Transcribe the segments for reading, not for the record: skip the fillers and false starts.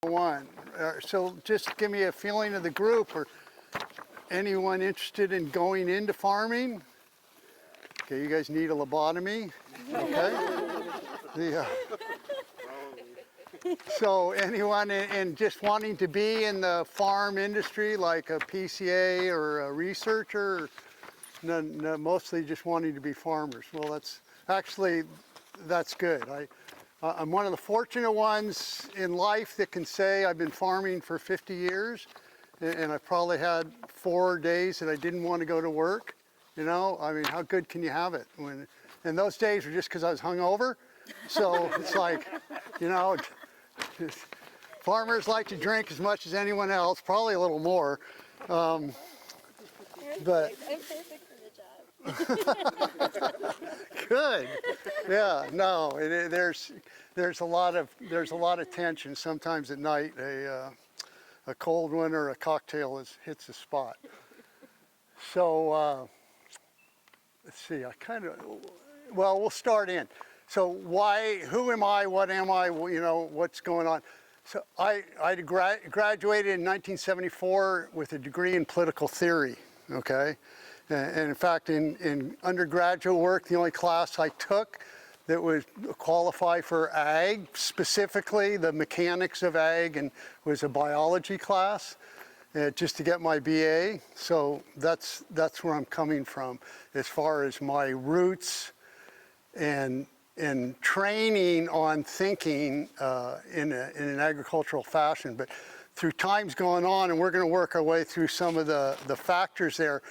one. So just give me a feeling of the group, or anyone interested in going into farming. Okay, you guys need a lobotomy. Okay. So anyone in just wanting to be in the farm industry, like a PCA or a researcher, or mostly just wanting to be farmers. Well, that's good. I'm one of the fortunate ones in life that can say I've been farming for 50 years, and I've probably had 4 days that I didn't want to go to work. You know, I mean, how good can you have it? And those days were just because I was hungover. So it's like, you know, farmers like to drink as much as anyone else, probably a little more. But I'm perfect for the job. good. Yeah. No. There's a lot of tension sometimes at night. A cold one or a cocktail hits the spot. So let's see. Well, we'll start in. So who am I, what am I, you know, what's going on? So I graduated in 1974 with a degree in political theory, okay? And in fact, in undergraduate work, the only class I took that would qualify for ag, specifically the mechanics of ag, and was a biology class, just to get my BA. So that's where I'm coming from as far as my roots and training on thinking in an agricultural fashion. But through time's going on, and we're going to work our way through some of the factors there,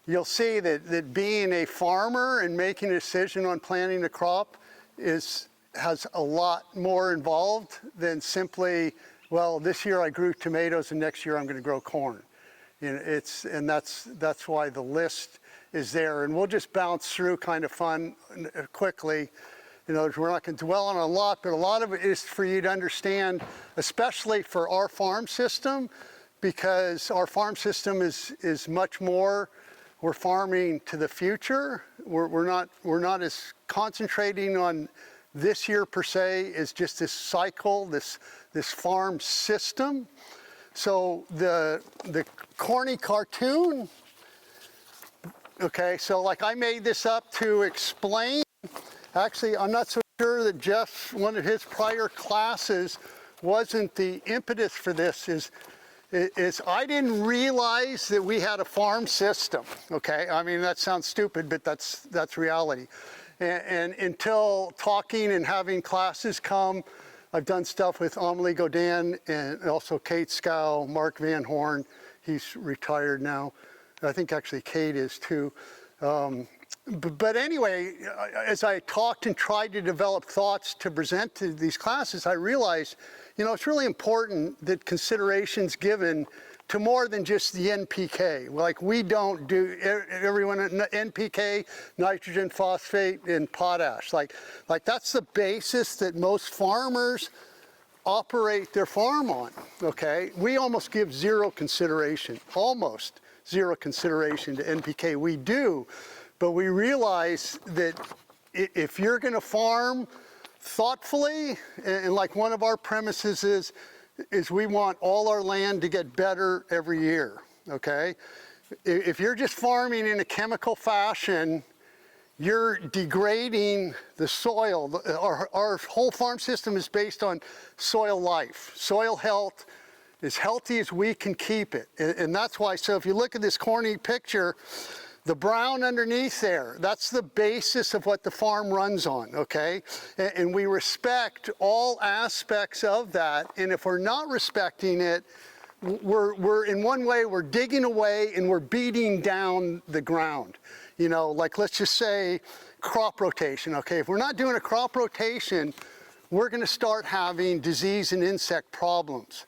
you'll see that being a farmer and making a decision on planting a crop has a lot more involved than simply, well, this year I grew tomatoes and next year I'm going to grow corn. You know, that's why the list is there. And we'll just bounce through kind of fun quickly. You know, we're not going to dwell on a lot, but a lot of it is for you to understand, especially for our farm system, because our farm system is much more. We're farming to the future. We're not as concentrating on this year per se as just this cycle, this farm system. So the corny cartoon. Okay, so like I made this up to explain. Actually, I'm not so sure that Jeff, one of his prior classes, wasn't the impetus for this. Is I didn't realize that we had a farm system. Okay, I mean that sounds stupid, but that's reality. And until talking and having classes come, I've done stuff with Amelie Godin and also Kate Scow, Mark Van Horn. He's retired now. I think actually Kate is too. But anyway, as I talked and tried to develop thoughts to present to these classes, I realized, you know, it's really important that consideration's given to more than just the NPK. Like we don't do, everyone, NPK, nitrogen, phosphate, and potash. Like that's the basis that most farmers operate their farm on, okay? We almost give zero consideration, almost zero consideration to NPK. We do. But we realize that if you're going to farm thoughtfully, and like one of our premises is we want all our land to get better every year, okay? If you're just farming in a chemical fashion, you're degrading the soil. Our whole farm system is based on soil life, soil health, as healthy as we can keep it. And that's why, so if you look at this corny picture, the brown underneath there, that's the basis of what the farm runs on, okay? And we respect all aspects of that, and if we're not respecting it, we're in one way, we're digging away and we're beating down the ground. You know, like let's just say crop rotation, okay? If we're not doing a crop rotation, we're gonna start having disease and insect problems.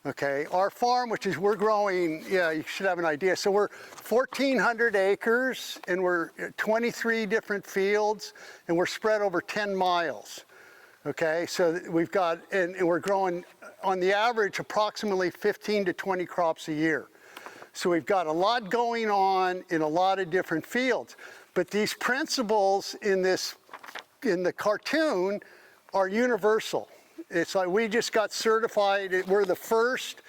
Okay, our farm, we're growing, yeah, you should have an idea. So we're 1,400 acres and we're 23 different fields and we're spread over 10 miles. Okay, so we've got, and we're growing on the average approximately 15 to 20 crops a year. So we've got a lot going on in a lot of different fields. But these principles in the cartoon are universal. It's like we just got certified. We're the first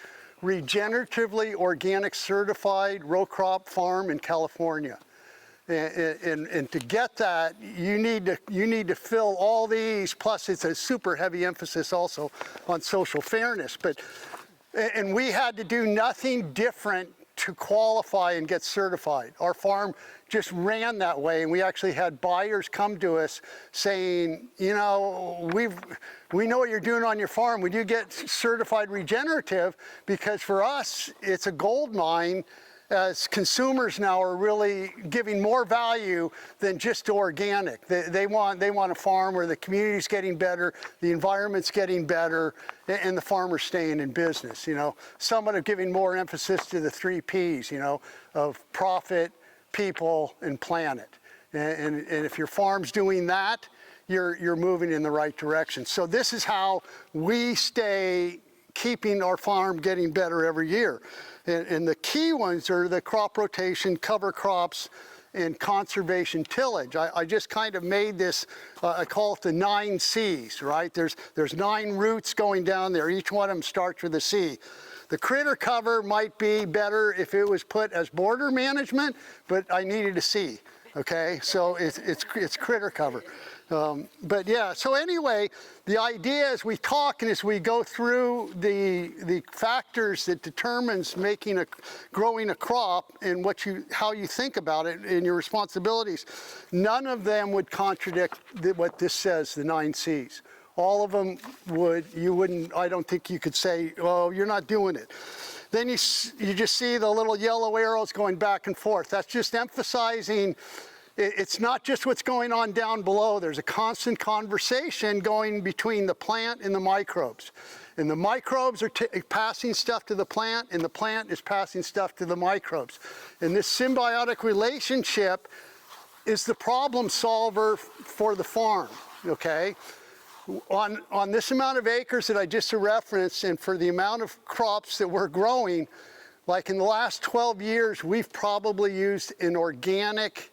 regeneratively organic certified row crop farm in California. And to get that, you need to fill all these, plus it's a super heavy emphasis also on social fairness. And we had to do nothing different to qualify and get certified. Our farm just ran that way, and we actually had buyers come to us saying, you know, we know what you're doing on your farm. Would you get certified regenerative? Because for us, it's a gold mine, as consumers now are really giving more value than just organic. They want a farm where the community's getting better, the environment's getting better, and the farmer's staying in business. You know, somewhat of giving more emphasis to the 3 Ps, you know, of profit, people, and planet. And if your farm's doing that, you're moving in the right direction. So this is how we stay keeping our farm getting better every year. And the key ones are the crop rotation, cover crops, and conservation tillage. I just kind of made this, I call it the 9 Cs, right? There's 9 roots going down there. Each one of them starts with a C. The critter cover might be better if it was put as border management, but I needed a C, okay? So it's critter cover. But yeah, so anyway, the idea as we talk and as we go through the factors that determines growing a crop and how you think about it and your responsibilities, none of them would contradict what this says, the 9 Cs. All of them I don't think you could say, oh, you're not doing it. Then you just see the little yellow arrows going back and forth. That's just emphasizing it's not just what's going on down below. There's a constant conversation going between the plant and the microbes. And the microbes are passing stuff to the plant, and the plant is passing stuff to the microbes. And this symbiotic relationship is the problem solver for the farm, okay? On this amount of acres that I just referenced, and for the amount of crops that we're growing, like in the last 12 years, we've probably used an organic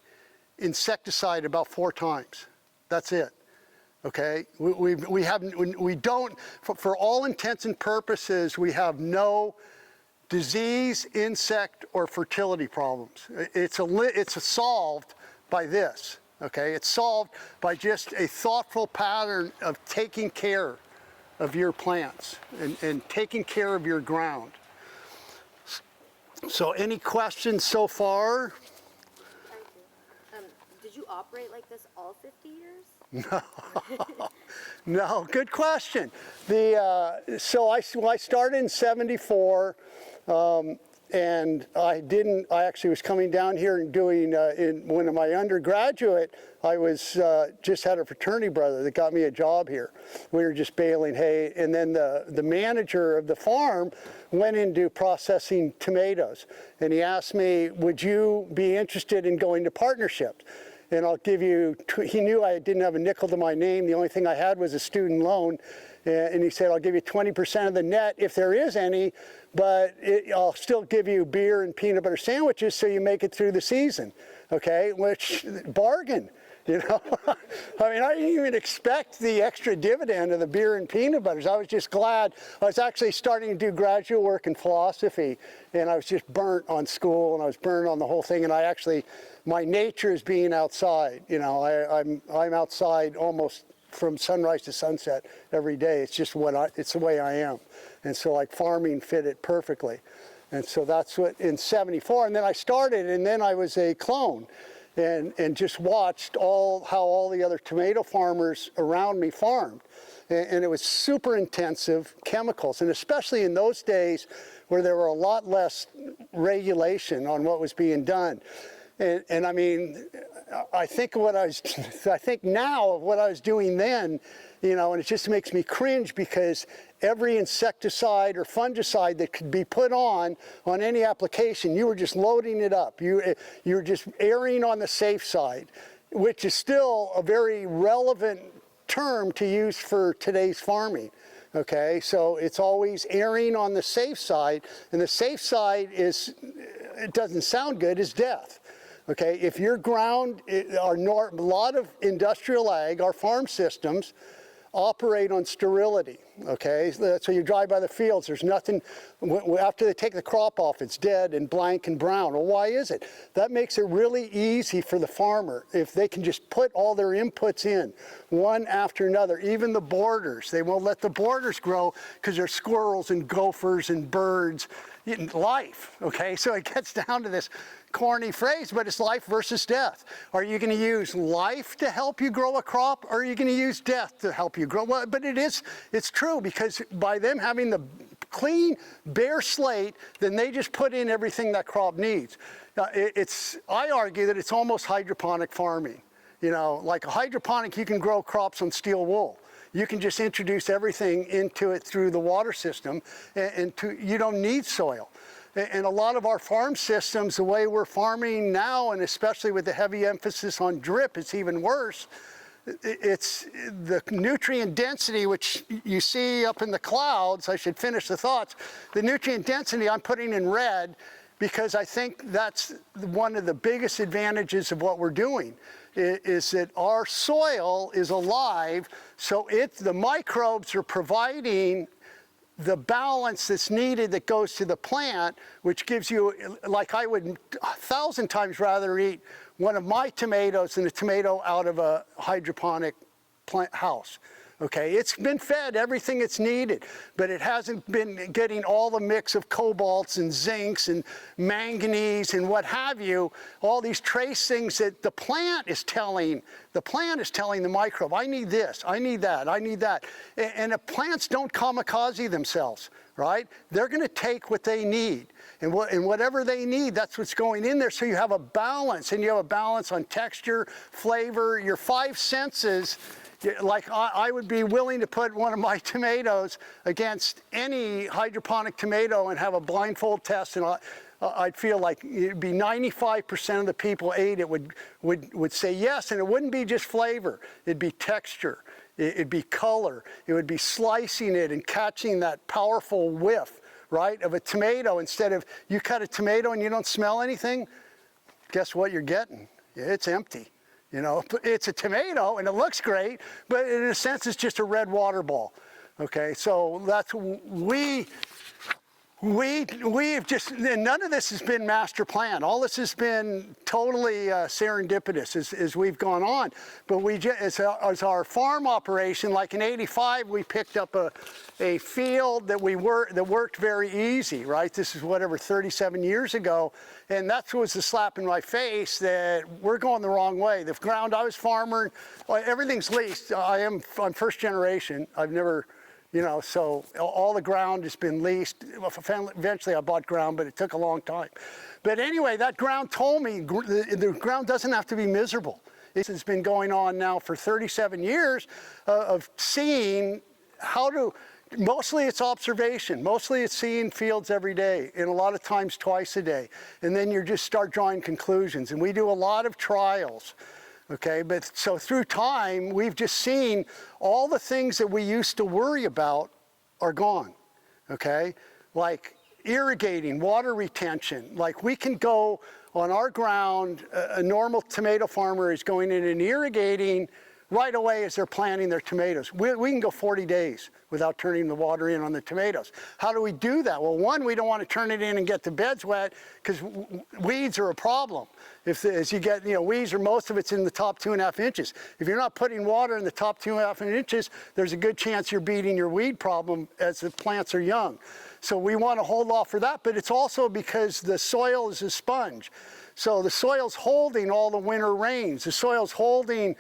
insecticide about 4 times. That's it. Okay, we don't, for all intents and purposes, we have no disease, insect, or fertility problems. It's solved by this. Okay, it's solved by just a thoughtful pattern of taking care of your plants and taking care of your ground. So, any questions so far? Did you operate like this all 50 years? No, good question. So I started in '74, and I actually was coming down here and doing, when in my undergraduate, I was just had a fraternity brother that got me a job here. We were just baling hay, and then the manager of the farm went into processing tomatoes, and he asked me, would you be interested in going to partnerships? And I'll give you, he knew I didn't have a nickel to my name. The only thing I had was a student loan. And he said, I'll give you 20% of the net if there is any, but I'll still give you beer and peanut butter sandwiches so you make it through the season. Okay, which, bargain, you know? I mean, I didn't even expect the extra dividend of the beer and peanut butters. I was just glad. I was actually starting to do graduate work in philosophy, and I was just burnt on school, and I was burnt on the whole thing, and my nature is being outside. You know, I'm outside almost from sunrise to sunset every day. It's just it's the way I am. And so like farming fit it perfectly. And so that's what in '74, and then I started, and then I was a clone and just watched how all the other tomato farmers around me farmed. And it was super intensive chemicals, and especially in those days where there were a lot less regulation on what was being done. And I mean, I think now of what I was doing then, you know, and it just makes me cringe because every insecticide or fungicide that could be put on any application, you were just loading it up. You were just erring on the safe side, which is still a very relevant term to use for today's farming. Okay, so it's always erring on the safe side, and the safe side it doesn't sound good, is death. Okay, if your ground, a lot of industrial ag, our farm systems, operate on sterility, okay? So you drive by the fields, there's nothing, after they take the crop off, it's dead and blank and brown. Well, why is it? That makes it really easy for the farmer if they can just put all their inputs in, one after another, even the borders. They won't let the borders grow because there's squirrels and gophers and birds eating life, okay? So it gets down to this corny phrase, but it's life versus death. Are you going to use life to help you grow a crop, or are you going to use death to help you grow? Well, but it's true, because by them having the clean, bare slate, then they just put in everything that crop needs. I argue that it's almost hydroponic farming. You know, like a hydroponic, you can grow crops on steel wool. You can just introduce everything into it through the water system, and you don't need soil. And a lot of our farm systems, the way we're farming now, and especially with the heavy emphasis on drip, it's even worse. It's the nutrient density, which you see up in the clouds. I should finish the thoughts. The nutrient density I'm putting in red, because I think that's one of the biggest advantages of what we're doing, is that our soil is alive, so the microbes are providing the balance that's needed that goes to the plant, which gives you, like I would 1,000 times rather eat one of my tomatoes than a tomato out of a hydroponic plant house. Okay, it's been fed everything it's needed, but it hasn't been getting all the mix of cobalts and zincs and manganese and what have you, all these trace things that the plant is telling the microbe, I need this, I need that, I need that. And the plants don't kamikaze themselves, right? They're going to take what they need. And whatever they need, that's what's going in there. So you have a balance, and you have a balance on texture, flavor, your 5 senses. Like I would be willing to put one of my tomatoes against any hydroponic tomato and have a blindfold test, and I'd feel like it'd be 95% of the people ate it would say yes, and it wouldn't be just flavor, it'd be texture, it'd be color, it would be slicing it and catching that powerful whiff, right, of a tomato. Instead of you cut a tomato and you don't smell anything, guess what you're getting? It's empty. You know, it's a tomato and it looks great, but in a sense it's just a red water ball. Okay, so that's we've just, and none of this has been master planned. All this has been totally serendipitous as we've gone on. But as our farm operation, like in '85, we picked up a field that worked very easy, right? This is whatever, 37 years ago. And that was the slap in my face that we're going the wrong way. The ground I was farming, everything's leased. I'm first generation. I've never, you know, so all the ground has been leased. Eventually I bought ground, but it took a long time. But anyway, that ground told me the ground doesn't have to be miserable. This has been going on now for 37 years of seeing how to, mostly it's observation, mostly it's seeing fields every day, and a lot of times twice a day. And then you just start drawing conclusions. And we do a lot of trials. Okay, but so through time, we've just seen all the things that we used to worry about are gone, okay? Like irrigating, water retention. Like we can go on our ground, a normal tomato farmer is going in and irrigating right away as they're planting their tomatoes. We can go 40 days without turning the water in on the tomatoes. How do we do that? Well, one, we don't want to turn it in and get the beds wet because weeds are a problem. As you get, you know, weeds, or most of it's in the top 2.5 inches. If you're not putting water in the top 2.5 inches, there's a good chance you're beating your weed problem as the plants are young. So we want to hold off for that, but it's also because the soil is a sponge. So the soil's holding all the winter rains. The soil's holding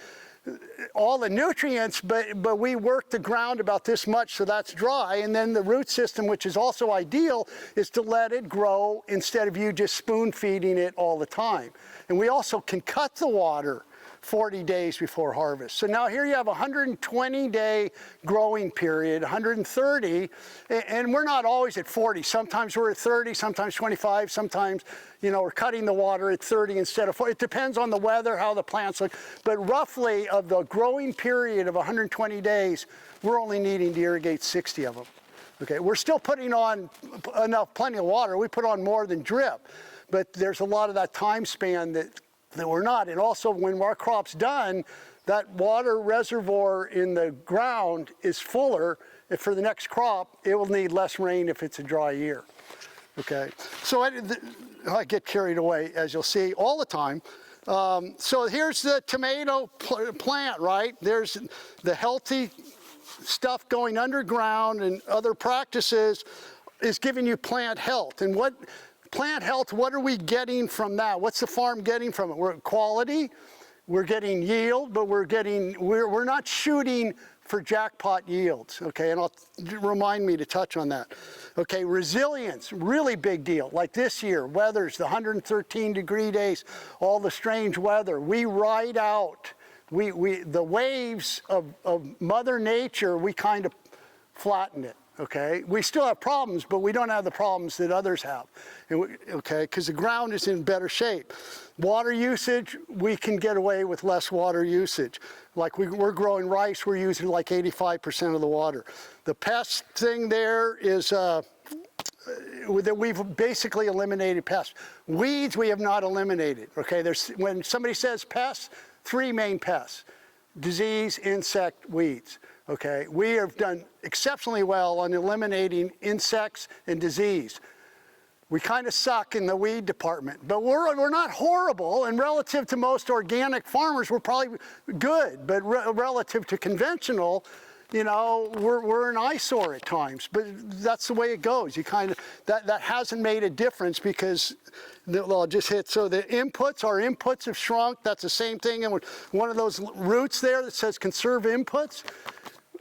all the nutrients, but we work the ground about this much, so that's dry. And then the root system, which is also ideal, is to let it grow instead of you just spoon feeding it all the time. And we also can cut the water 40 days before harvest. So now here you have a 120-day growing period, 130, and we're not always at 40. Sometimes we're at 30, sometimes 25, sometimes, you know, we're cutting the water at 30 instead of 40. It depends on the weather, how the plants look. But roughly, of the growing period of 120 days, we're only needing to irrigate 60 of them. Okay, we're still putting on plenty of water. We put on more than drip, but there's a lot of that time span that we're not. And also, when our crop's done, that water reservoir in the ground is fuller. If for the next crop, it will need less rain if it's a dry year. Okay, so I get carried away, as you'll see, all the time. So here's the tomato plant, right? There's the healthy stuff going underground, and other practices is giving you plant health. And what plant health, what are we getting from that? What's the farm getting from it? We're quality, we're getting yield, but we're not shooting for jackpot yields, okay? And remind me to touch on that. Okay, resilience, really big deal. Like this year, weather's the 113-degree days, all the strange weather. We ride out, the waves of Mother Nature, we kind of flatten it, okay? We still have problems, but we don't have the problems that others have, okay? Because the ground is in better shape. Water usage, we can get away with less water usage. Like we're growing rice, we're using like 85% of the water. The pest thing there is that we've basically eliminated pests. Weeds we have not eliminated, okay? When somebody says pests, 3 main pests: disease, insect, weeds, okay? We have done exceptionally well on eliminating insects and disease. We kind of suck in the weed department, but we're not horrible, and relative to most organic farmers, we're probably good, but relative to conventional, you know, we're an eyesore at times, but that's the way it goes. You kind of, that hasn't made a difference because, I'll just hit, so the inputs, our inputs have shrunk. That's the same thing, and one of those roots there that says conserve inputs.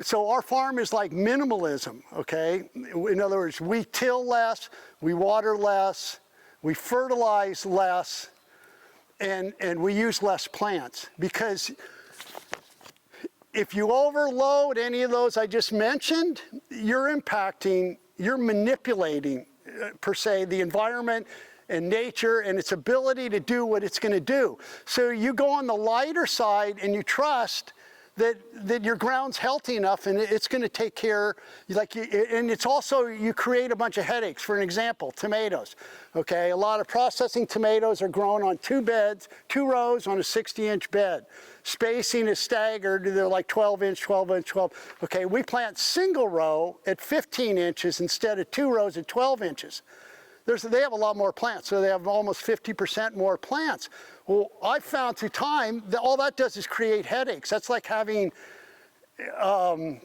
So our farm is like minimalism, okay? In other words, we till less, we water less, we fertilize less, and we use less plants. Because if you overload any of those I just mentioned, you're manipulating, per se, the environment and nature and its ability to do what it's going to do. So you go on the lighter side and you trust that your ground's healthy enough and it's going to take care, and it's also, you create a bunch of headaches. For an example, tomatoes, okay? A lot of processing tomatoes are grown on 2 beds, 2 rows on a 60-inch bed. Spacing is staggered, they're like 12-inch, 12-inch, 12. Okay, we plant single row at 15 inches instead of 2 rows at 12 inches. They have a lot more plants, so they have almost 50% more plants. Well, I've found through time that all that does is create headaches. That's like having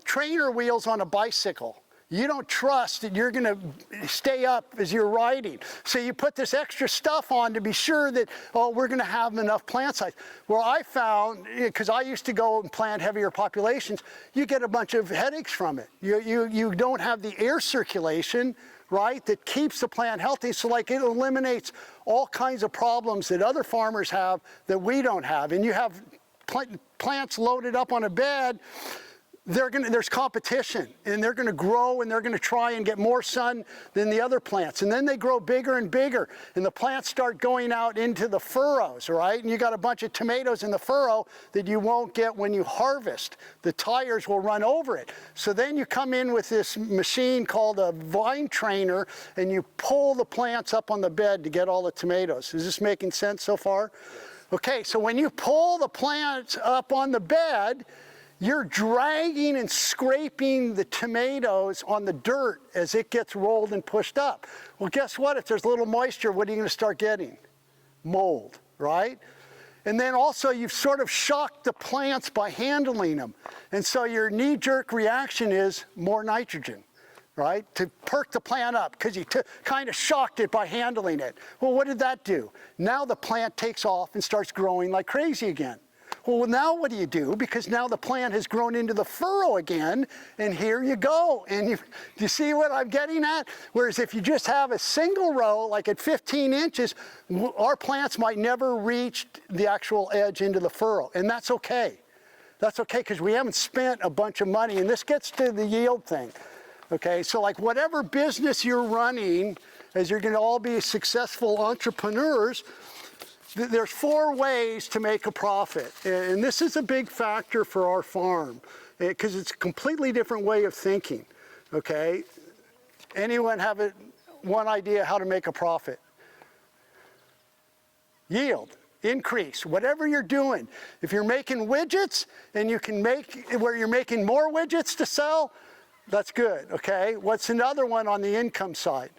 trainer wheels on a bicycle. You don't trust that you're going to stay up as you're riding. So you put this extra stuff on to be sure that, oh, we're going to have enough plant size. Well, I found, because I used to go and plant heavier populations, you get a bunch of headaches from it. You don't have the air circulation, right, that keeps the plant healthy. So like it eliminates all kinds of problems that other farmers have that we don't have. And you have plants loaded up on a bed, there's competition, and they're going to grow and they're going to try and get more sun than the other plants. And then they grow bigger and bigger, and the plants start going out into the furrows, right? And you got a bunch of tomatoes in the furrow that you won't get when you harvest. The tires will run over it. So then you come in with this machine called a vine trainer, and you pull the plants up on the bed to get all the tomatoes. Is this making sense so far? Okay, so when you pull the plants up on the bed, you're dragging and scraping the tomatoes on the dirt as it gets rolled and pushed up. Well, guess what? If there's a little moisture, what are you going to start getting? Mold, right? And then also you've sort of shocked the plants by handling them. And so your knee-jerk reaction is more nitrogen, right? To perk the plant up because you kind of shocked it by handling it. Well, what did that do? Now the plant takes off and starts growing like crazy again. Well, now what do? Because now the plant has grown into the furrow again, and here you go. And you see what I'm getting at? Whereas if you just have a single row, like at 15 inches, our plants might never reach the actual edge into the furrow, and that's okay. That's okay, because we haven't spent a bunch of money, and this gets to the yield thing. Okay, so like whatever business you're running, as you're going to all be successful entrepreneurs, there's 4 ways to make a profit, and this is a big factor for our farm because it's a completely different way of thinking, okay? Anyone have one idea how to make a profit? Yield. increase. Whatever you're doing, if you're making widgets and you can make where you're making more widgets to sell, that's good, okay? What's another one on the income side?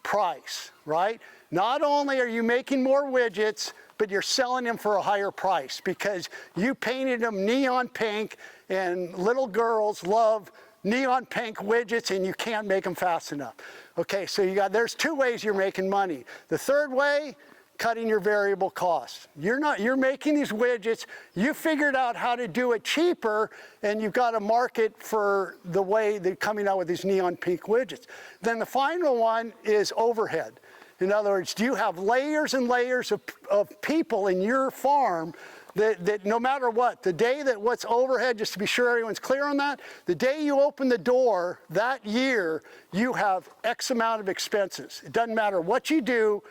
Price, right? Not only are you making more widgets, but you're selling them for a higher price because you painted them neon pink, and little girls love neon pink widgets and you can't make them fast enough. Okay, so there's two ways you're making money. The third way, cutting your variable costs. You're making these widgets, you figured out how to do it cheaper, and you've got a market for the way they're coming out with these neon pink widgets. Then the final one is overhead. In other words, do you have layers and layers of people in your farm that no matter what, the day that what's overhead, just to be sure everyone's clear on that, the day you open the door that year, you have X amount of expenses. It doesn't matter what you do,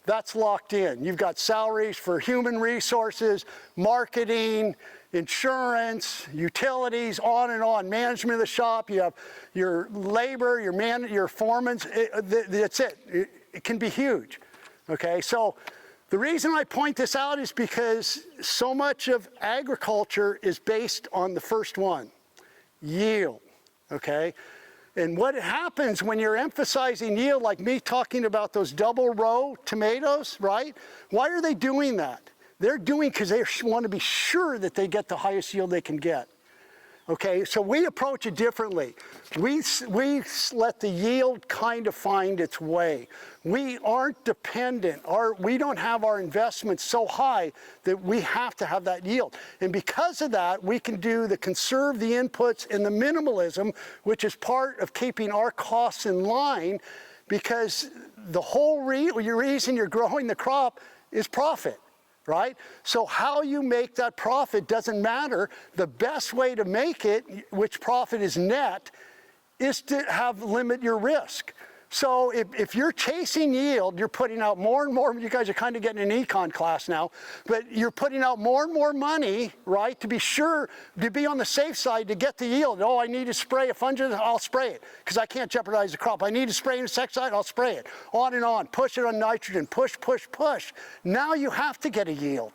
that's locked in. You've got salaries for human resources, marketing, insurance, utilities, on and on, management of the shop, you have your labor, your foremen, that's it. It can be huge, okay? So the reason I point this out is because so much of agriculture is based on the first one, yield, okay? And what happens when you're emphasizing yield, like me talking about those double row tomatoes, right? Why are they doing that? They're doing because they want to be sure that they get the highest yield they can get. Okay, so we approach it differently. We let the yield kind of find its way. We aren't dependent, we don't have our investments so high that we have to have that yield. And because of that, we can do the conserve the inputs and the minimalism, which is part of keeping our costs in line, because the whole reason you're growing the crop is profit. Right? So how you make that profit doesn't matter. The best way to make it, which profit is net, is to limit your risk. So if you're chasing yield, you're putting out more and more, you guys are kind of getting an econ class now, but you're putting out more and more money, right, to be sure, to be on the safe side to get the yield. Oh, I need to spray a fungicide, I'll spray it, because I can't jeopardize the crop. I need to spray an insecticide, I'll spray it. On and on, push it on nitrogen, push, push, push. Now you have to get a yield.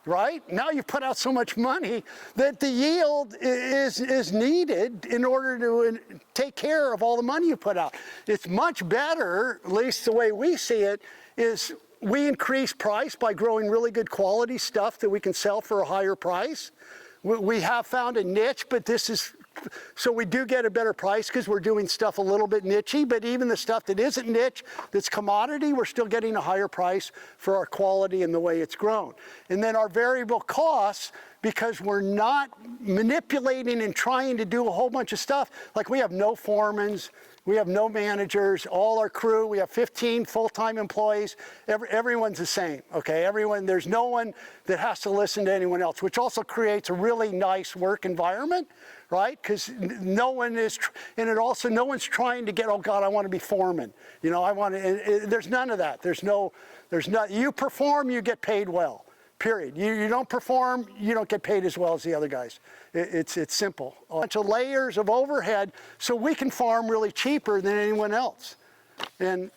Right? Now you've put out so much money that the yield is needed in order to take care of all the money you put out. It's much better, at least the way we see it, is we increase price by growing really good quality stuff that we can sell for a higher price. We have found a niche, but so we do get a better price because we're doing stuff a little bit niche-y, but even the stuff that isn't niche, that's commodity, we're still getting a higher price for our quality and the way it's grown. And then our variable costs, because we're not manipulating and trying to do a whole bunch of stuff, like we have no foremans, we have no managers, all our crew, we have 15 full-time employees, everyone's the same, okay? There's no one that has to listen to anyone else, which also creates a really nice work environment, right? Because no one's trying to get, oh God, I want to be foreman. You know, there's none of that. You perform, you get paid well. Period. You don't perform, you don't get paid as well as the other guys. It's simple. A bunch of layers of overhead so we can farm really cheaper than anyone else. And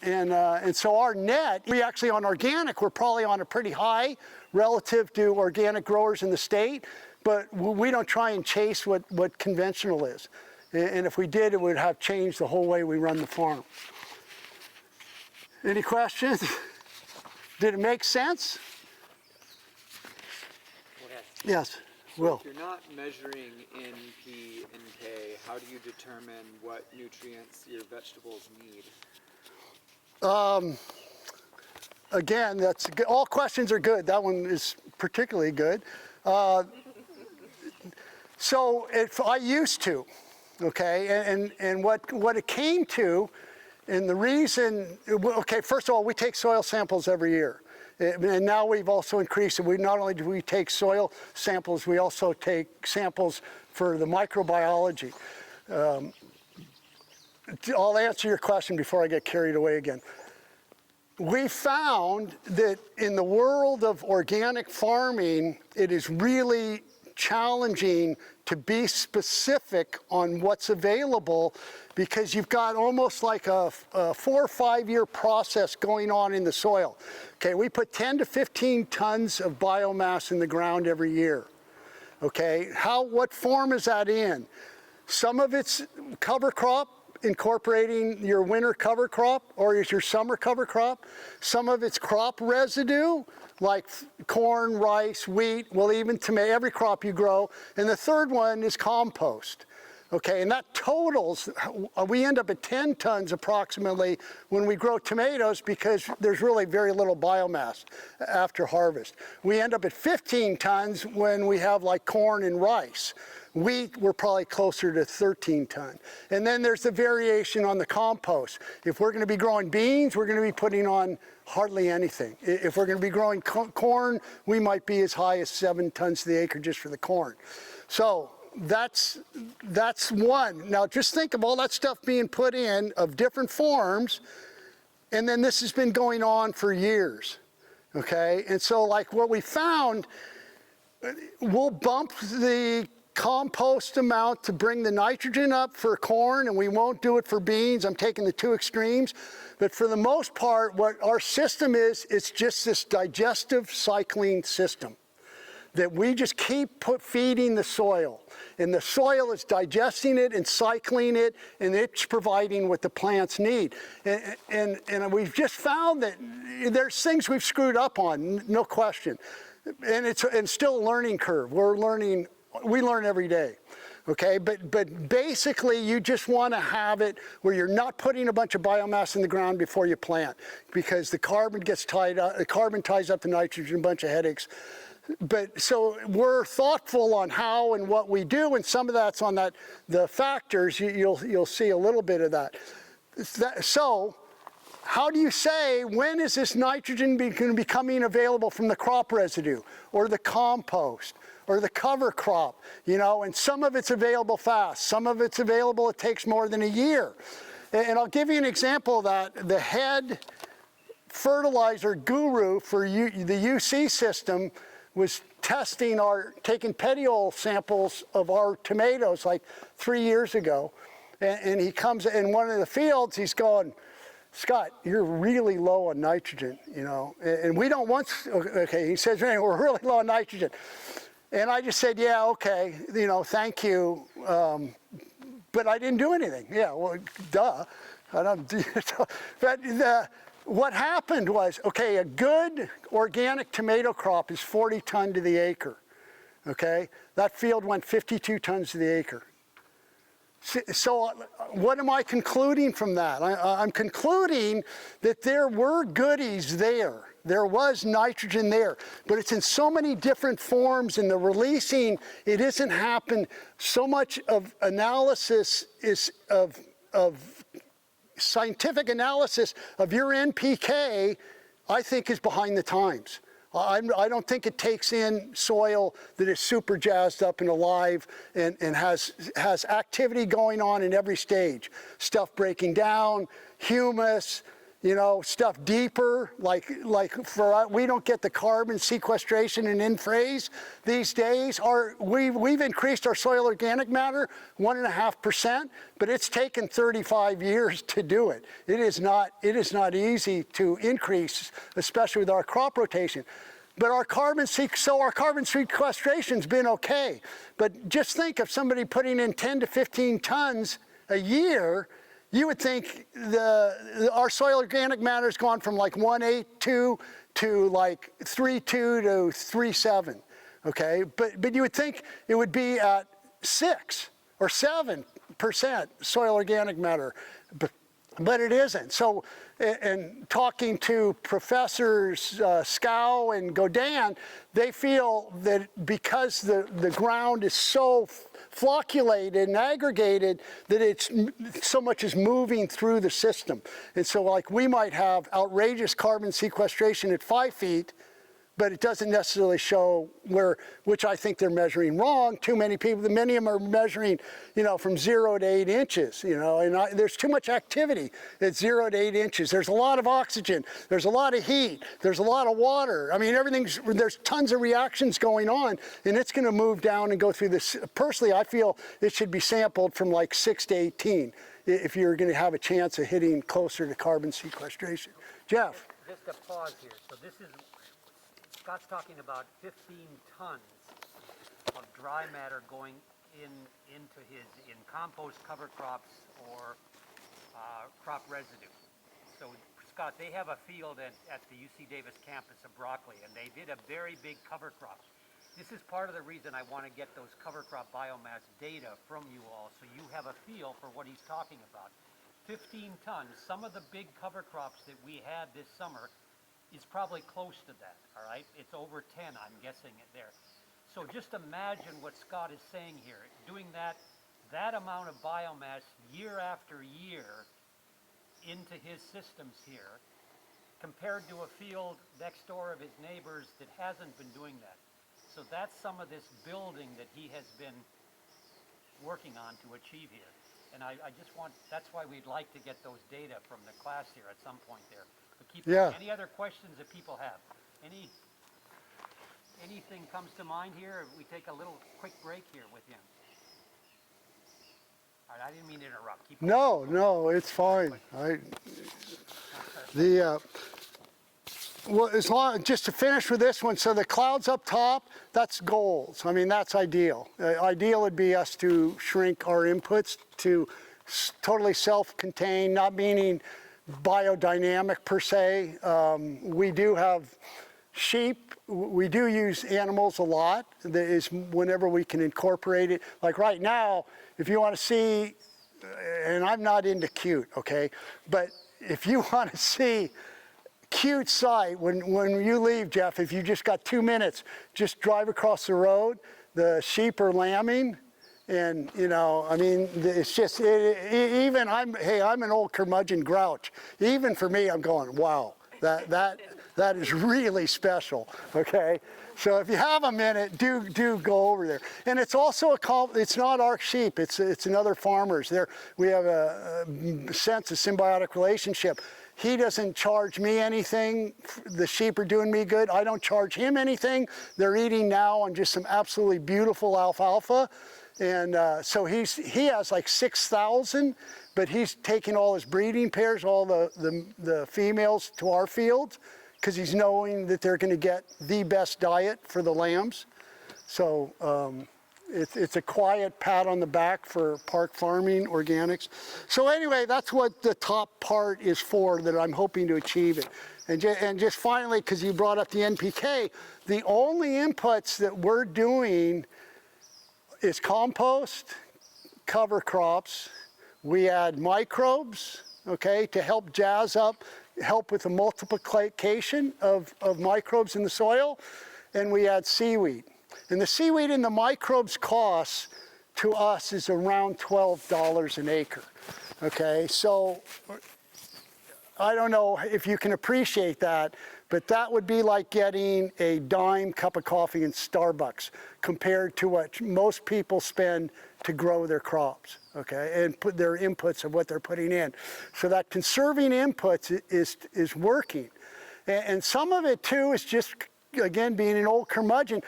so our net, we actually on organic, we're probably on a pretty high relative to organic growers in the state, but we don't try and chase what conventional is. And if we did, it would have changed the whole way we run the farm. Any questions? Did it make sense? Yes, Will. If you're not measuring in P and K, how do you determine what nutrients your vegetables need? Again, all questions are good. That one is particularly good. So I used to, okay, and what it came to, and the reason, okay, first of all, we take soil samples every year. And now we've also increased it. Not only do we take soil samples, we also take samples for the microbiology. I'll answer your question before I get carried away again. We found that in the world of organic farming, it is really challenging to be specific on what's available, because you've got almost like a 4 or 5 year process going on in the soil. Okay, we put 10 to 15 tons of biomass in the ground every year. Okay, what form is that in? Some of it's cover crop, incorporating your winter cover crop or is your summer cover crop. Some of it's crop residue, like corn, rice, wheat, well, even tomato, every crop you grow. And the third one is compost. Okay, and that totals, we end up at 10 tons approximately when we grow tomatoes, because there's really very little biomass after harvest. We end up at 15 tons when we have like corn and rice. Wheat, we're probably closer to 13 ton. And then there's the variation on the compost. If we're gonna be growing beans, we're gonna be putting on hardly anything. If we're gonna be growing corn, we might be as high as 7 tons to the acre just for the corn. So that's one. Now just think of all that stuff being put in of different forms, and then this has been going on for years, okay? And so like what we found, we'll bump the compost amount to bring the nitrogen up for corn, and we won't do it for beans. I'm taking the two extremes. But for the most part, what our system is, it's just this digestive cycling system that we just keep feeding the soil. And the soil is digesting it and cycling it, and it's providing what the plants need. And we've just found that there's things we've screwed up on, no question. And it's still a learning curve. We learn every day, okay? But basically, you just want to have it where you're not putting a bunch of biomass in the ground before you plant, because the carbon gets tied up, the carbon ties up the nitrogen, a bunch of headaches. But so we're thoughtful on how and what we do, and some of that's on the factors. You'll see a little bit of that. So how do you say, when is this nitrogen going to be becoming available from the crop residue or the compost or the cover crop, you know? And some of it's available fast. Some of it's available, it takes more than a year. And I'll give you an example of that. The head fertilizer guru for the UC system was taking petiole samples of our tomatoes like 3 years ago. And he comes in one of the fields, he's going, Scott, you're really low on nitrogen, you know, and we don't want, okay, he says, man, we're really low on nitrogen. And I just said, yeah, okay, you know, thank you, but I didn't do anything. Yeah, well, duh. But what happened was, okay, a good organic tomato crop is 40 ton to the acre, okay? That field went 52 tons to the acre. So what am I concluding from that? I'm concluding that there were goodies there. There was nitrogen there, but it's in so many different forms, and the releasing, it isn't happened. So much of analysis is of scientific analysis of your NPK, I think, is behind the times. I don't think it takes in soil that is super jazzed up and alive and has activity going on in every stage. Stuff breaking down, humus, you know, stuff deeper, like for us, we don't get the carbon sequestration and in-phase these days. We've increased our soil organic matter 1.5%, but it's taken 35 years to do it. It is not easy to increase, especially with our crop rotation. But our carbon sequestration's been okay. But just think of somebody putting in 10 to 15 tons a year. You would think our soil organic matter's gone from like 182 to like 32 to 37, okay? But you would think it would be at 6 or 7% soil organic matter, but it isn't. So, and talking to professors Scow and Godin, they feel that because the ground is so flocculated and aggregated that it's so much is moving through the system. And so like we might have outrageous carbon sequestration at 5 feet, but it doesn't necessarily show where, which I think they're measuring wrong. Too many people, many of them are measuring, from 0 to 8 inches, and there's too much activity at 0 to 8 inches. There's a lot of oxygen, there's a lot of heat, there's a lot of water. I mean, there's tons of reactions going on, and it's gonna move down and go through this. Personally, I feel it should be sampled from like 6 to 18 if you're gonna have a chance of hitting closer to carbon sequestration. Jeff? Just a pause here. So this is, Scott's talking about 15 tons of dry matter going into in compost, cover crops, or crop residue. So Scott, they have a field at the UC Davis campus of broccoli, and they did a very big cover crop. This is part of the reason I want to get those cover crop biomass data from you all, so you have a feel for what he's talking about. 15 tons, some of the big cover crops that we had this summer is probably close to that, all right? It's over 10, I'm guessing it there. So just imagine what Scott is saying here, doing that amount of biomass year after year into his systems here, compared to a field next door of his neighbors that hasn't been doing that. So that's some of this building that he has been working on to achieve here. And I just that's why we'd like to get those data from the class here at some point there. But keep going. Any other questions that people have? Anything comes to mind here? We take a little quick break here with him. All right, I didn't mean to interrupt. Keep going. No, it's fine. Well, just to finish with this one, so the clouds up top, that's goals. I mean, that's ideal. Ideal would be us to shrink our inputs to totally self-contained, not meaning biodynamic per se. We do have sheep. We do use animals a lot. That is whenever we can incorporate it. Like right now, if you want to see, and I'm not into cute, okay, but if you want to see cute sight when you leave, Jeff, if you just got 2 minutes, just drive across the road. The sheep are lambing, and I mean, it's just even I'm an old curmudgeon grouch. Even for me, I'm going, wow, that is really special. Okay, so if you have a minute, do go over there. And it's also it's not our sheep. It's another farmer's. We have a sense of symbiotic relationship. He doesn't charge me anything. The sheep are doing me good. I don't charge him anything. They're eating now on just some absolutely beautiful alfalfa. And so he has like 6,000, but he's taking all his breeding pairs, all the females to our field, because he's knowing that they're going to get the best diet for the lambs. So it's a quiet pat on the back for park farming, organics. So anyway, that's what the top part is for, that I'm hoping to achieve it. And just finally, because you brought up the NPK, the only inputs that we're doing is compost, cover crops. We add microbes, okay, to help help with the multiplication of microbes in the soil, and we add seaweed. And the seaweed and the microbes cost to us is around $12 an acre, okay? So I don't know if you can appreciate that, but that would be like getting a dime cup of coffee in Starbucks compared to what most people spend to grow their crops, okay, and put their inputs of what they're putting in. So that conserving inputs is working. And some of it too is just, again, being an old curmudgeon.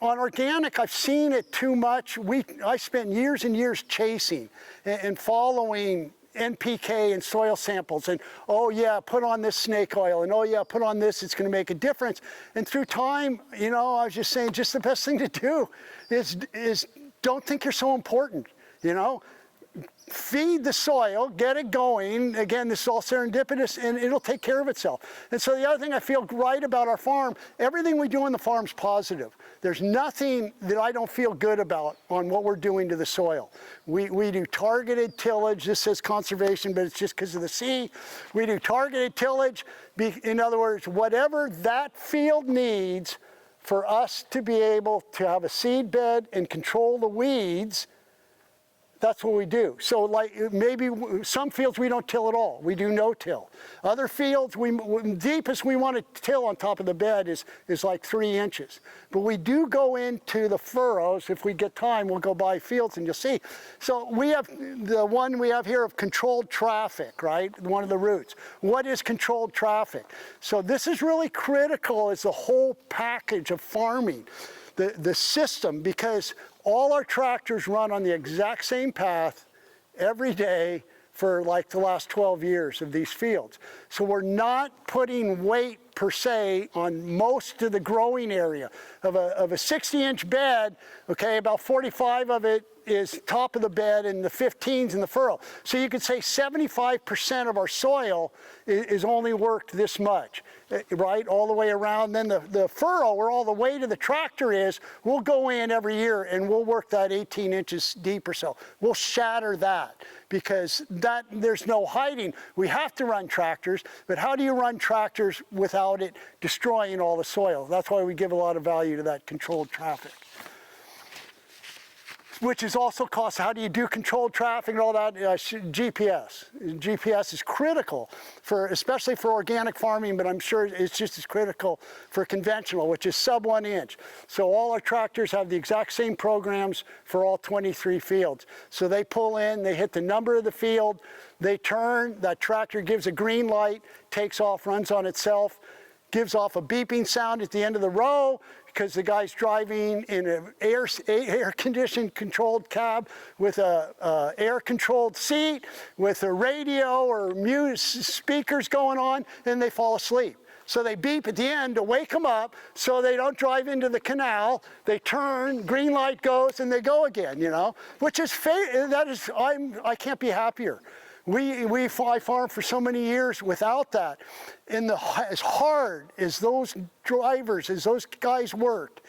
On organic, I've seen it too much. I spent years and years chasing and following NPK and soil samples, and oh yeah, put on this snake oil, and oh yeah, put on this, it's going to make a difference. And through time, I was just saying, just the best thing to do is don't think you're so important, Feed the soil, get it going. Again, this is all serendipitous, and it'll take care of itself. And so the other thing I feel right about our farm, everything we do on the farm is positive. There's nothing that I don't feel good about on what we're doing to the soil. We do targeted tillage. This says conservation, but it's just because of the sea. We do targeted tillage. In other words, whatever that field needs for us to be able to have a seed bed and control the weeds, that's what we do. So like maybe some fields we don't till at all. We do no till. Other fields, deepest we want to till on top of the bed is like 3 inches. But we do go into the furrows. If we get time, we'll go by fields and you'll see. So we have the one we have here of controlled traffic, right? One of the roots. What is controlled traffic? So this is really critical as the whole package of farming. The system, because all our tractors run on the exact same path every day for like the last 12 years of these fields. So we're not putting weight per se on most of the growing area. Of a 60-inch bed, okay, about 45 of it is top of the bed and the 15's in the furrow. So you could say 75% of our soil is only worked this much, right, all the way around. Then the furrow, where all the weight of the tractor is, we'll go in every year and we'll work that 18 inches deep or so. We'll shatter that because there's no hiding. We have to run tractors, but how do you run tractors without it destroying all the soil? That's why we give a lot of value to that controlled traffic. Which is also cost. How do you do controlled traffic and all that? GPS. GPS is critical especially for organic farming, but I'm sure it's just as critical for conventional, which is sub 1 inch. So all our tractors have the exact same programs for all 23 fields. So they pull in, they hit the number of the field, they turn, that tractor gives a green light, takes off, runs on itself, gives off a beeping sound at the end of the row, because the guy's driving in an air-conditioned controlled cab with a air-controlled seat, with a radio or speakers going on, and they fall asleep. So they beep at the end to wake them up so they don't drive into the canal. They turn, green light goes, and they go again, you know, which is, I can't be happier. I farmed for so many years without that. And as hard as those drivers, as those guys worked,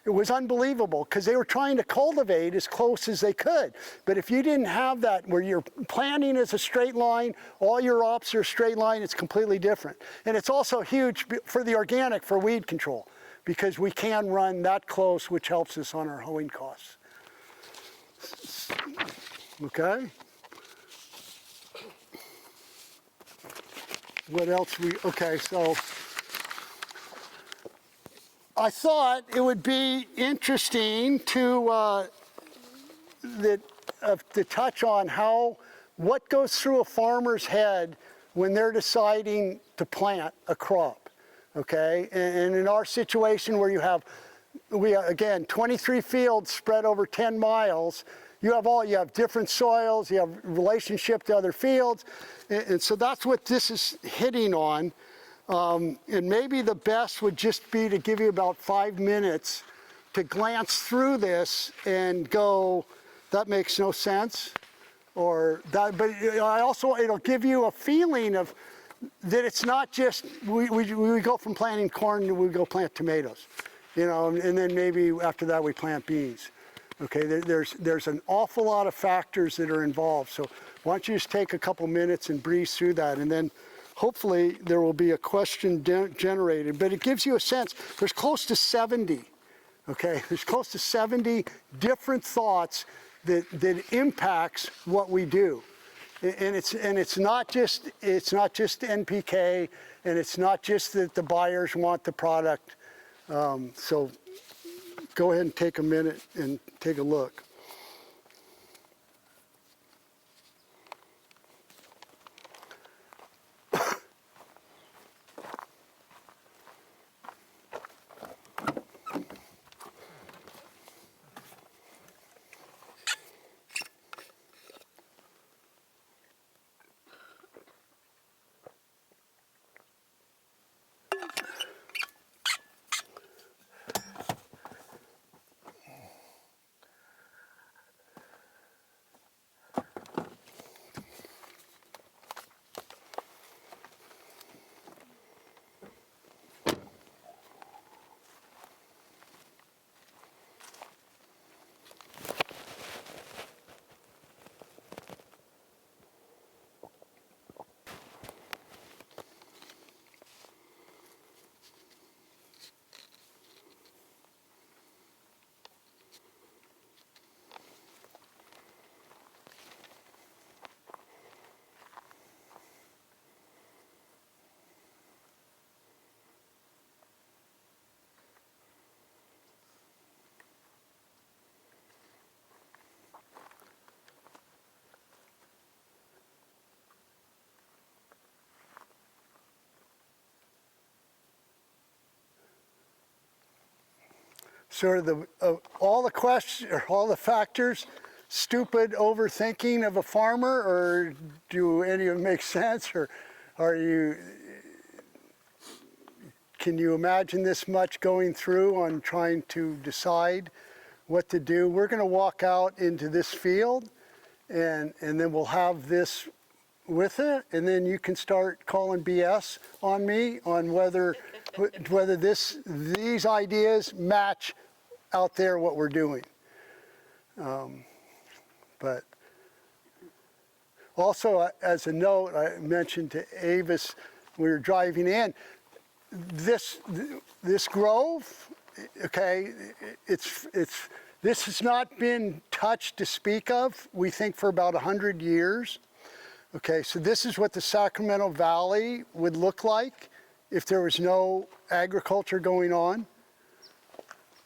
it was unbelievable because they were trying to cultivate as close as they could. But if you didn't have that, where you're planting as a straight line, all your ops are a straight line, it's completely different. And it's also huge for the organic, for weed control, because we can run that close, which helps us on our hoeing costs. Okay? What else okay, so I thought it would be interesting to touch on what goes through a farmer's head when they're deciding to plant a crop, okay? And in our situation where again, 23 fields spread over 10 miles, you have different soils, you have relationship to other fields, and so that's what this is hitting on. And maybe the best would just be to give you about 5 minutes to glance through this and go, that makes no sense, or that. But it'll give you a feeling of that it's not just we go from planting corn to we go plant tomatoes, you know, and then maybe after that we plant beans. Okay, there's an awful lot of factors that are involved. So why don't you just take a couple minutes and breeze through that, and then hopefully there will be a question generated. But it gives you a sense. There's close to 70. Okay, there's close to 70 different thoughts that impacts what we do. And it's not just NPK, and it's not just that the buyers want the product. So go ahead and take a minute and take a look. sort of all the questions, or all the factors, stupid overthinking of a farmer, or do any of them make sense, or can you imagine this much going through on trying to decide what to do? We're going to walk out into this field, and then we'll have this with it, and then you can start calling BS on me on whether these ideas match out there what we're doing. But also, as a note, I mentioned to Avis, we were driving in, this grove, okay, this has not been touched to speak of, we think, for about 100 years. Okay, so this is what the Sacramento Valley would look like if there was no agriculture going on.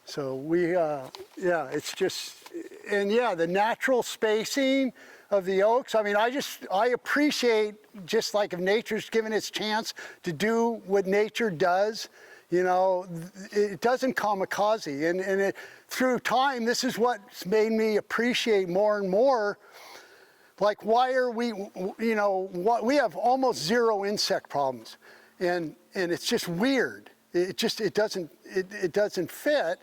So yeah, it's just, and yeah, the natural spacing of the oaks. I mean, I appreciate, just like if nature's given its chance to do what nature does, you know, it doesn't kamikaze. And through time, this is what's made me appreciate more and more. Like, why are we, you know, we have almost zero insect problems, and it's just weird. It doesn't fit.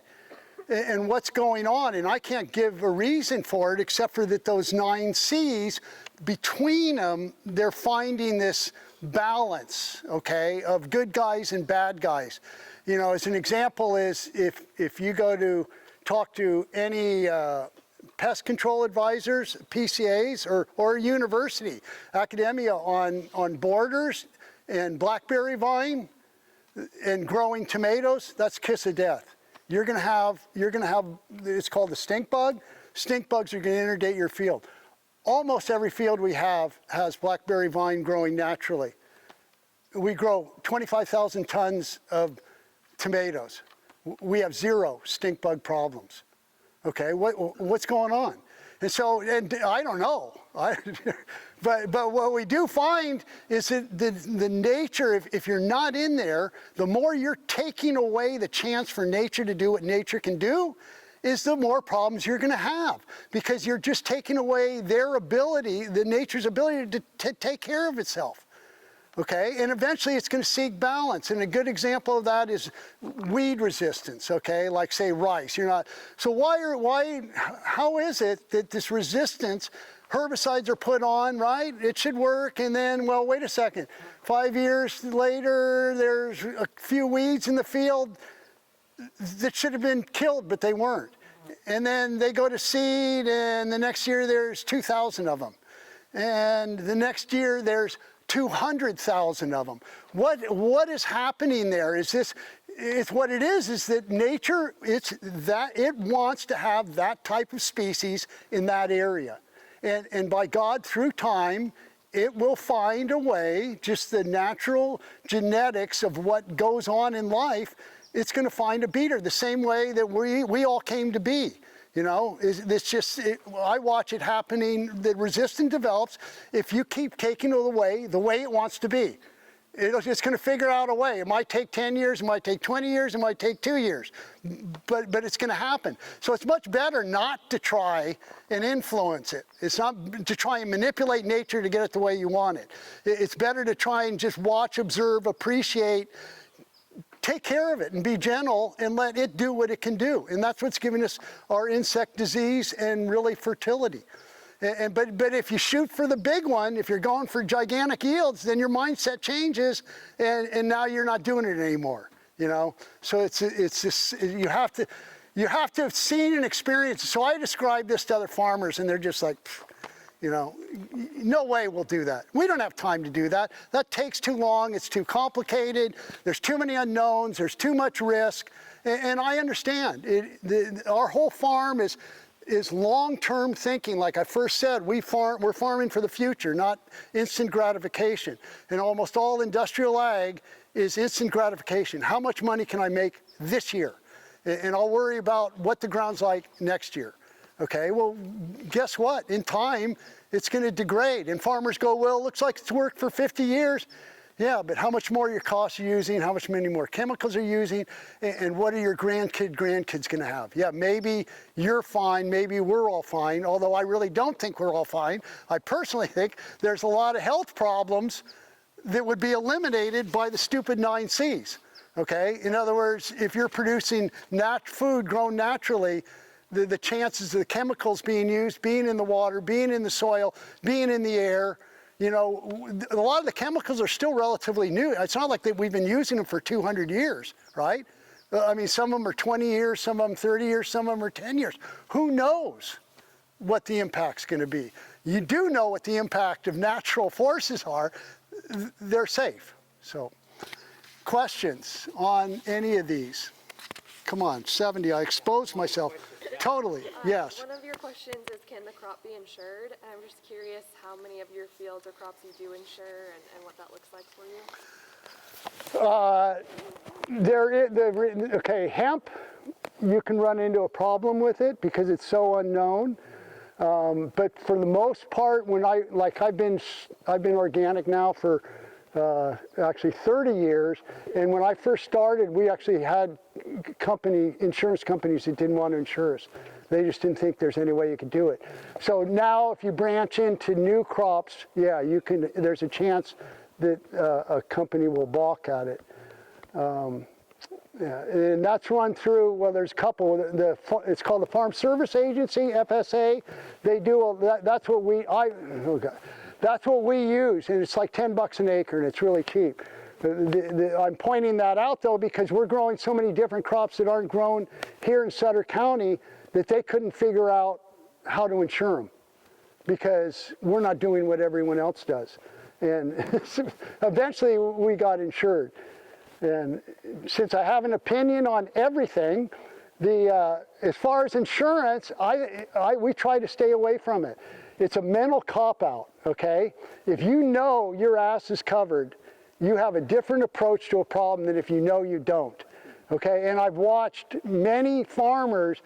And what's going on, and I can't give a reason for it except for that those 9 C's, between them, they're finding this balance, okay, of good guys and bad guys. You know, as an example is, if you go to talk to any pest control advisors, PCAs, or a university, academia on borders and blackberry vine and growing tomatoes, that's kiss of death. You're gonna have, it's called the stink bug. Stink bugs are gonna inundate your field. Almost every field we have has blackberry vine growing naturally. We grow 25,000 tons of tomatoes. We have 0 stink bug problems. Okay, what's going on? And so, and I don't know, but what we do find is that the nature, if you're not in there, the more you're taking away the chance for nature to do what nature can do, is the more problems you're going to have, because you're just taking away their ability, the nature's ability to take care of itself. Okay, and eventually it's going to seek balance, and a good example of that is weed resistance. Okay, like say rice. You're not. So how is it that this resistance, herbicides are put on, right? It should work, and then, well, wait a second. 5 years later, there's a few weeds in the field that should have been killed, but they weren't. And then they go to seed, and the next year there's 2,000 of them, and the next year there's 200,000 of them. What is happening there? It's what it is that nature, it wants to have that type of species in that area. And by God, through time, it will find a way, just the natural genetics of what goes on in life, it's going to find a beater, the same way that we all came to be. You know, I watch it happening, the resistance develops if you keep taking it away the way it wants to be. It's going to figure out a way. It might take 10 years, it might take 20 years, it might take 2 years, but it's going to happen. So it's much better not to try and influence it. It's not to try and manipulate nature to get it the way you want it. It's better to try and just watch, observe, appreciate, take care of it and be gentle and let it do what it can do. And that's what's giving us our insect disease and really fertility. But if you shoot for the big one, if you're going for gigantic yields, then your mindset changes, and now you're not doing it anymore. You know, so it's just, you have to have seen and experienced. So I describe this to other farmers, and they're just like, you know, no way we'll do that. We don't have time to do that. That takes too long. It's too complicated. There's too many unknowns. There's too much risk. And I understand. Our whole farm is long-term thinking. Like I first said, we're farming for the future, not instant gratification. And almost all industrial ag is instant gratification. How much money can I make this year? And I'll worry about what the ground's like next year. Okay, well, guess what? In time, it's going to degrade. And farmers go, well, it looks like it's worked for 50 years. Yeah, but how much more your costs are using, how much many more chemicals are using, and what are your grandkids going to have? Yeah, maybe you're fine, maybe we're all fine, although I really don't think we're all fine. I personally think there's a lot of health problems that would be eliminated by the stupid 9 C's, okay? In other words, if you're producing food grown naturally, the chances of the chemicals being used, being in the water, being in the soil, being in the air, you know, a lot of the chemicals are still relatively new. It's not like that we've been using them for 200 years, right? I mean, some of them are 20 years, some of them 30 years, some of them are 10 years. Who knows what the impact's going to be? You do know what the impact of natural forces are. They're safe. So, questions on any of these? Come on, 70, I exposed myself. Totally, yes. One of your questions is, can the crop be insured? And I'm just curious how many of your fields or crops you do insure and what that looks like for you. Okay, hemp, you can run into a problem with it because it's so unknown. But for the most part, when I've been organic now for actually 30 years, and when I first started, we actually had insurance companies that didn't want to insure us. They just didn't think there's any way you could do it. So now, if you branch into new crops, yeah, you can. There's a chance that a company will balk at it. Yeah, and that's run through, well, there's a couple. It's called the Farm Service Agency, FSA. They do that's what we use, and it's like $10 an acre, and it's really cheap. I'm pointing that out though because we're growing so many different crops that aren't grown here in Sutter County that they couldn't figure out how to insure them because we're not doing what everyone else does. And eventually we got insured. And since I have an opinion on everything, as far as insurance, we try to stay away from it. It's a mental cop-out, okay? If you know your ass is covered, you have a different approach to a problem than if you know you don't, okay? And I've watched many farmers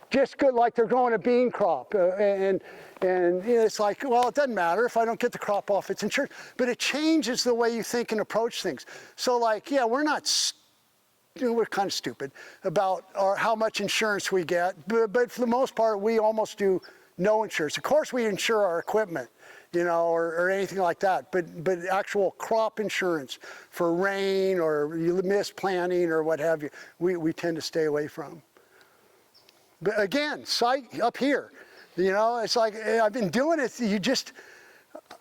just good like they're growing a bean crop, and you know, it's like, well, it doesn't matter if I don't get the crop off, it's insured. But it changes the way you think and approach things. So like, yeah, we're kind of stupid about how much insurance we get, but for the most part, we almost do no insurance. Of course, we insure our equipment, you know, or anything like that, but actual crop insurance for rain or you miss planting or what have you, we tend to stay away from. But again, site up here, you know, it's like, I've been doing it,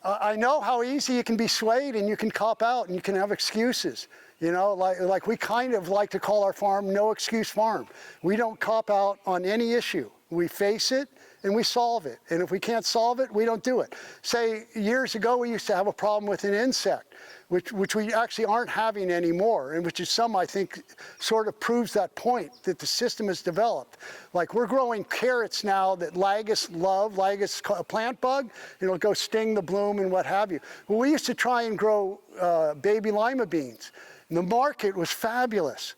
I know how easy you can be swayed and you can cop out and you can have excuses. You know, like we kind of like to call our farm no excuse farm. We don't cop out on any issue. We face it and we solve it. And if we can't solve it, we don't do it. Say years ago, we used to have a problem with an insect, which we actually aren't having anymore, and which is I think, sort of proves that point that the system has developed. Like we're growing carrots now that Lagus a plant bug, it'll go sting the bloom and what have you. Well, we used to try and grow baby lima beans. And the market was fabulous.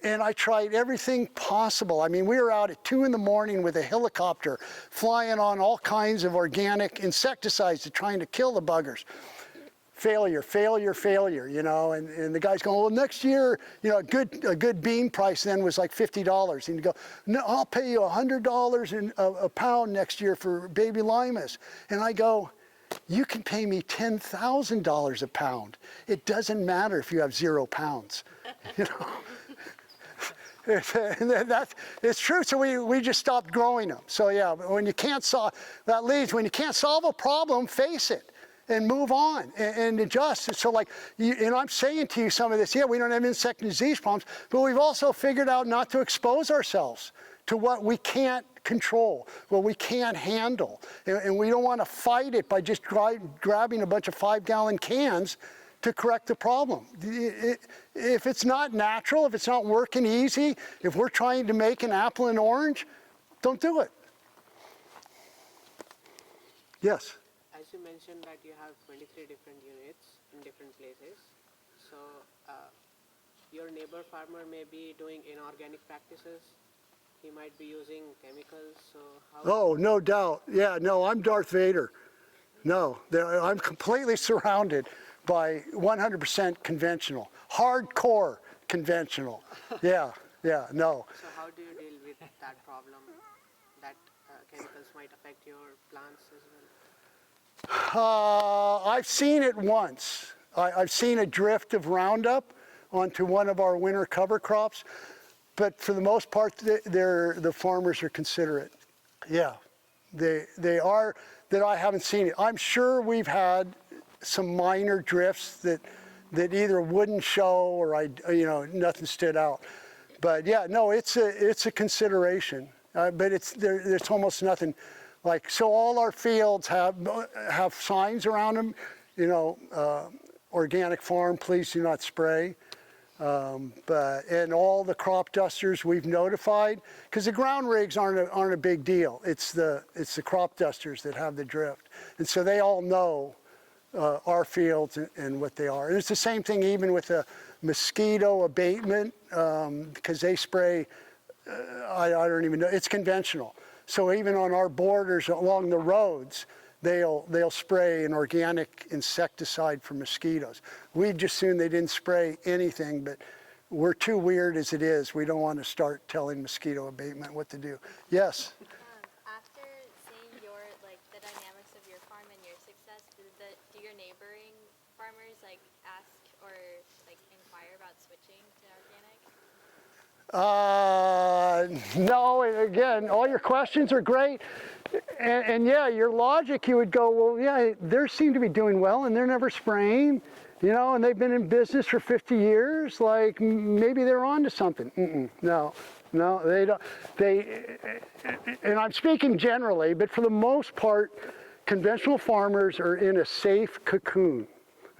And I tried everything possible. I mean, we were out at 2 in the morning with a helicopter flying on all kinds of organic insecticides trying to kill the buggers. Failure, failure, failure, you know, and the guy's going, well, next year, you know, a good bean price then was like $50. And you go, no, I'll pay you $100 a pound next year for baby limas. And I go, you can pay me $10,000 a pound. It doesn't matter if you have 0 pounds, you know. It's true, so we just stopped growing them. So yeah, when you can't solve a problem, face it and move on and adjust. So like, and I'm saying to you some of this, yeah, we don't have insect and disease problems, but we've also figured out not to expose ourselves to what we can't control, what we can't handle. And we don't want to fight it by just grabbing a bunch of 5-gallon cans to correct the problem. If it's not natural, if it's not working easy, if we're trying to make an apple and orange, don't do it. Yes? As you mentioned that you have 23 different units in different places, so your neighbor farmer may be doing inorganic practices. He might be using chemicals, so how... Oh, no doubt. Yeah, no, I'm Darth Vader. No, I'm completely surrounded by 100% conventional, hardcore conventional. Yeah, no. So how do you deal with that problem, that chemicals might affect your plants as well? I've seen it once. I've seen a drift of Roundup onto one of our winter cover crops, but for the most part, the farmers are considerate. Yeah, they are, that I haven't seen it. I'm sure we've had some minor drifts that either wouldn't show or nothing stood out. But yeah, no, it's a consideration. But there's almost nothing. Like, so all our fields have signs around them, organic farm, please do not spray. And all the crop dusters we've notified, because the ground rigs aren't a big deal. It's the crop dusters that have the drift, and so they all know our fields and what they are. And it's the same thing even with the mosquito abatement, because they spray. I don't even know. It's conventional. So even on our borders along the roads, they'll spray an organic insecticide for mosquitoes. We'd just soon they didn't spray anything, but we're too weird as it is. We don't want to start telling mosquito abatement what to do. Yes? After seeing the dynamics of your farm and your success, do your neighboring farmers ask or inquire about switching to organic? No, and again, all your questions are great. And yeah, your logic, you would go, well, yeah, they seem to be doing well and they're never spraying, and they've been in business for 50 years. Like, maybe they're on to something. No, they don't. And I'm speaking generally, but for the most part, conventional farmers are in a safe cocoon,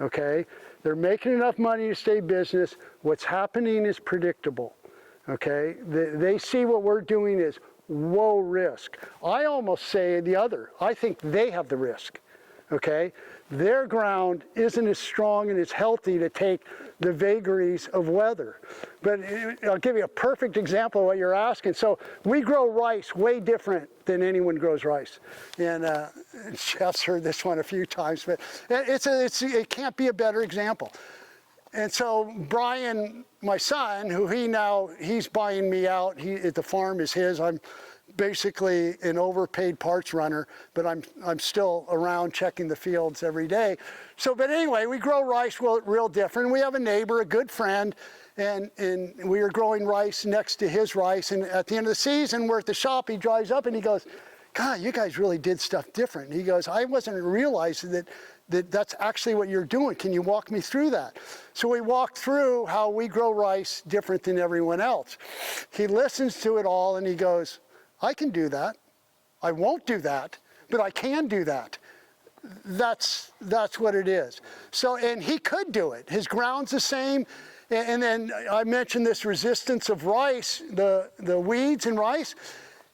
okay? They're making enough money to stay business. What's happening is predictable. Okay, they see what we're doing is low risk. I almost say the other. I think they have the risk. Okay, their ground isn't as strong and as healthy to take the vagaries of weather. But I'll give you a perfect example of what you're asking. So we grow rice way different than anyone grows rice, and Jeff's heard this one a few times. But it can't be a better example. And so Brian, my son, who he's buying me out. The farm is his. I'm basically an overpaid parts runner, but I'm still around checking the fields every day. So, but anyway, we grow rice real different. We have a neighbor, a good friend, and we are growing rice next to his rice. And at the end of the season, we're at the shop. He drives up and he goes, "God, you guys really did stuff different." He goes, "I wasn't realizing that's actually what you're doing. Can you walk me through that?" So we walked through how we grow rice different than everyone else. He listens to it all and he goes, "I can do that. I won't do that, but I can do that." That's what it is. So, and he could do it. His ground's the same. And then I mentioned this resistance of rice, the weeds in rice.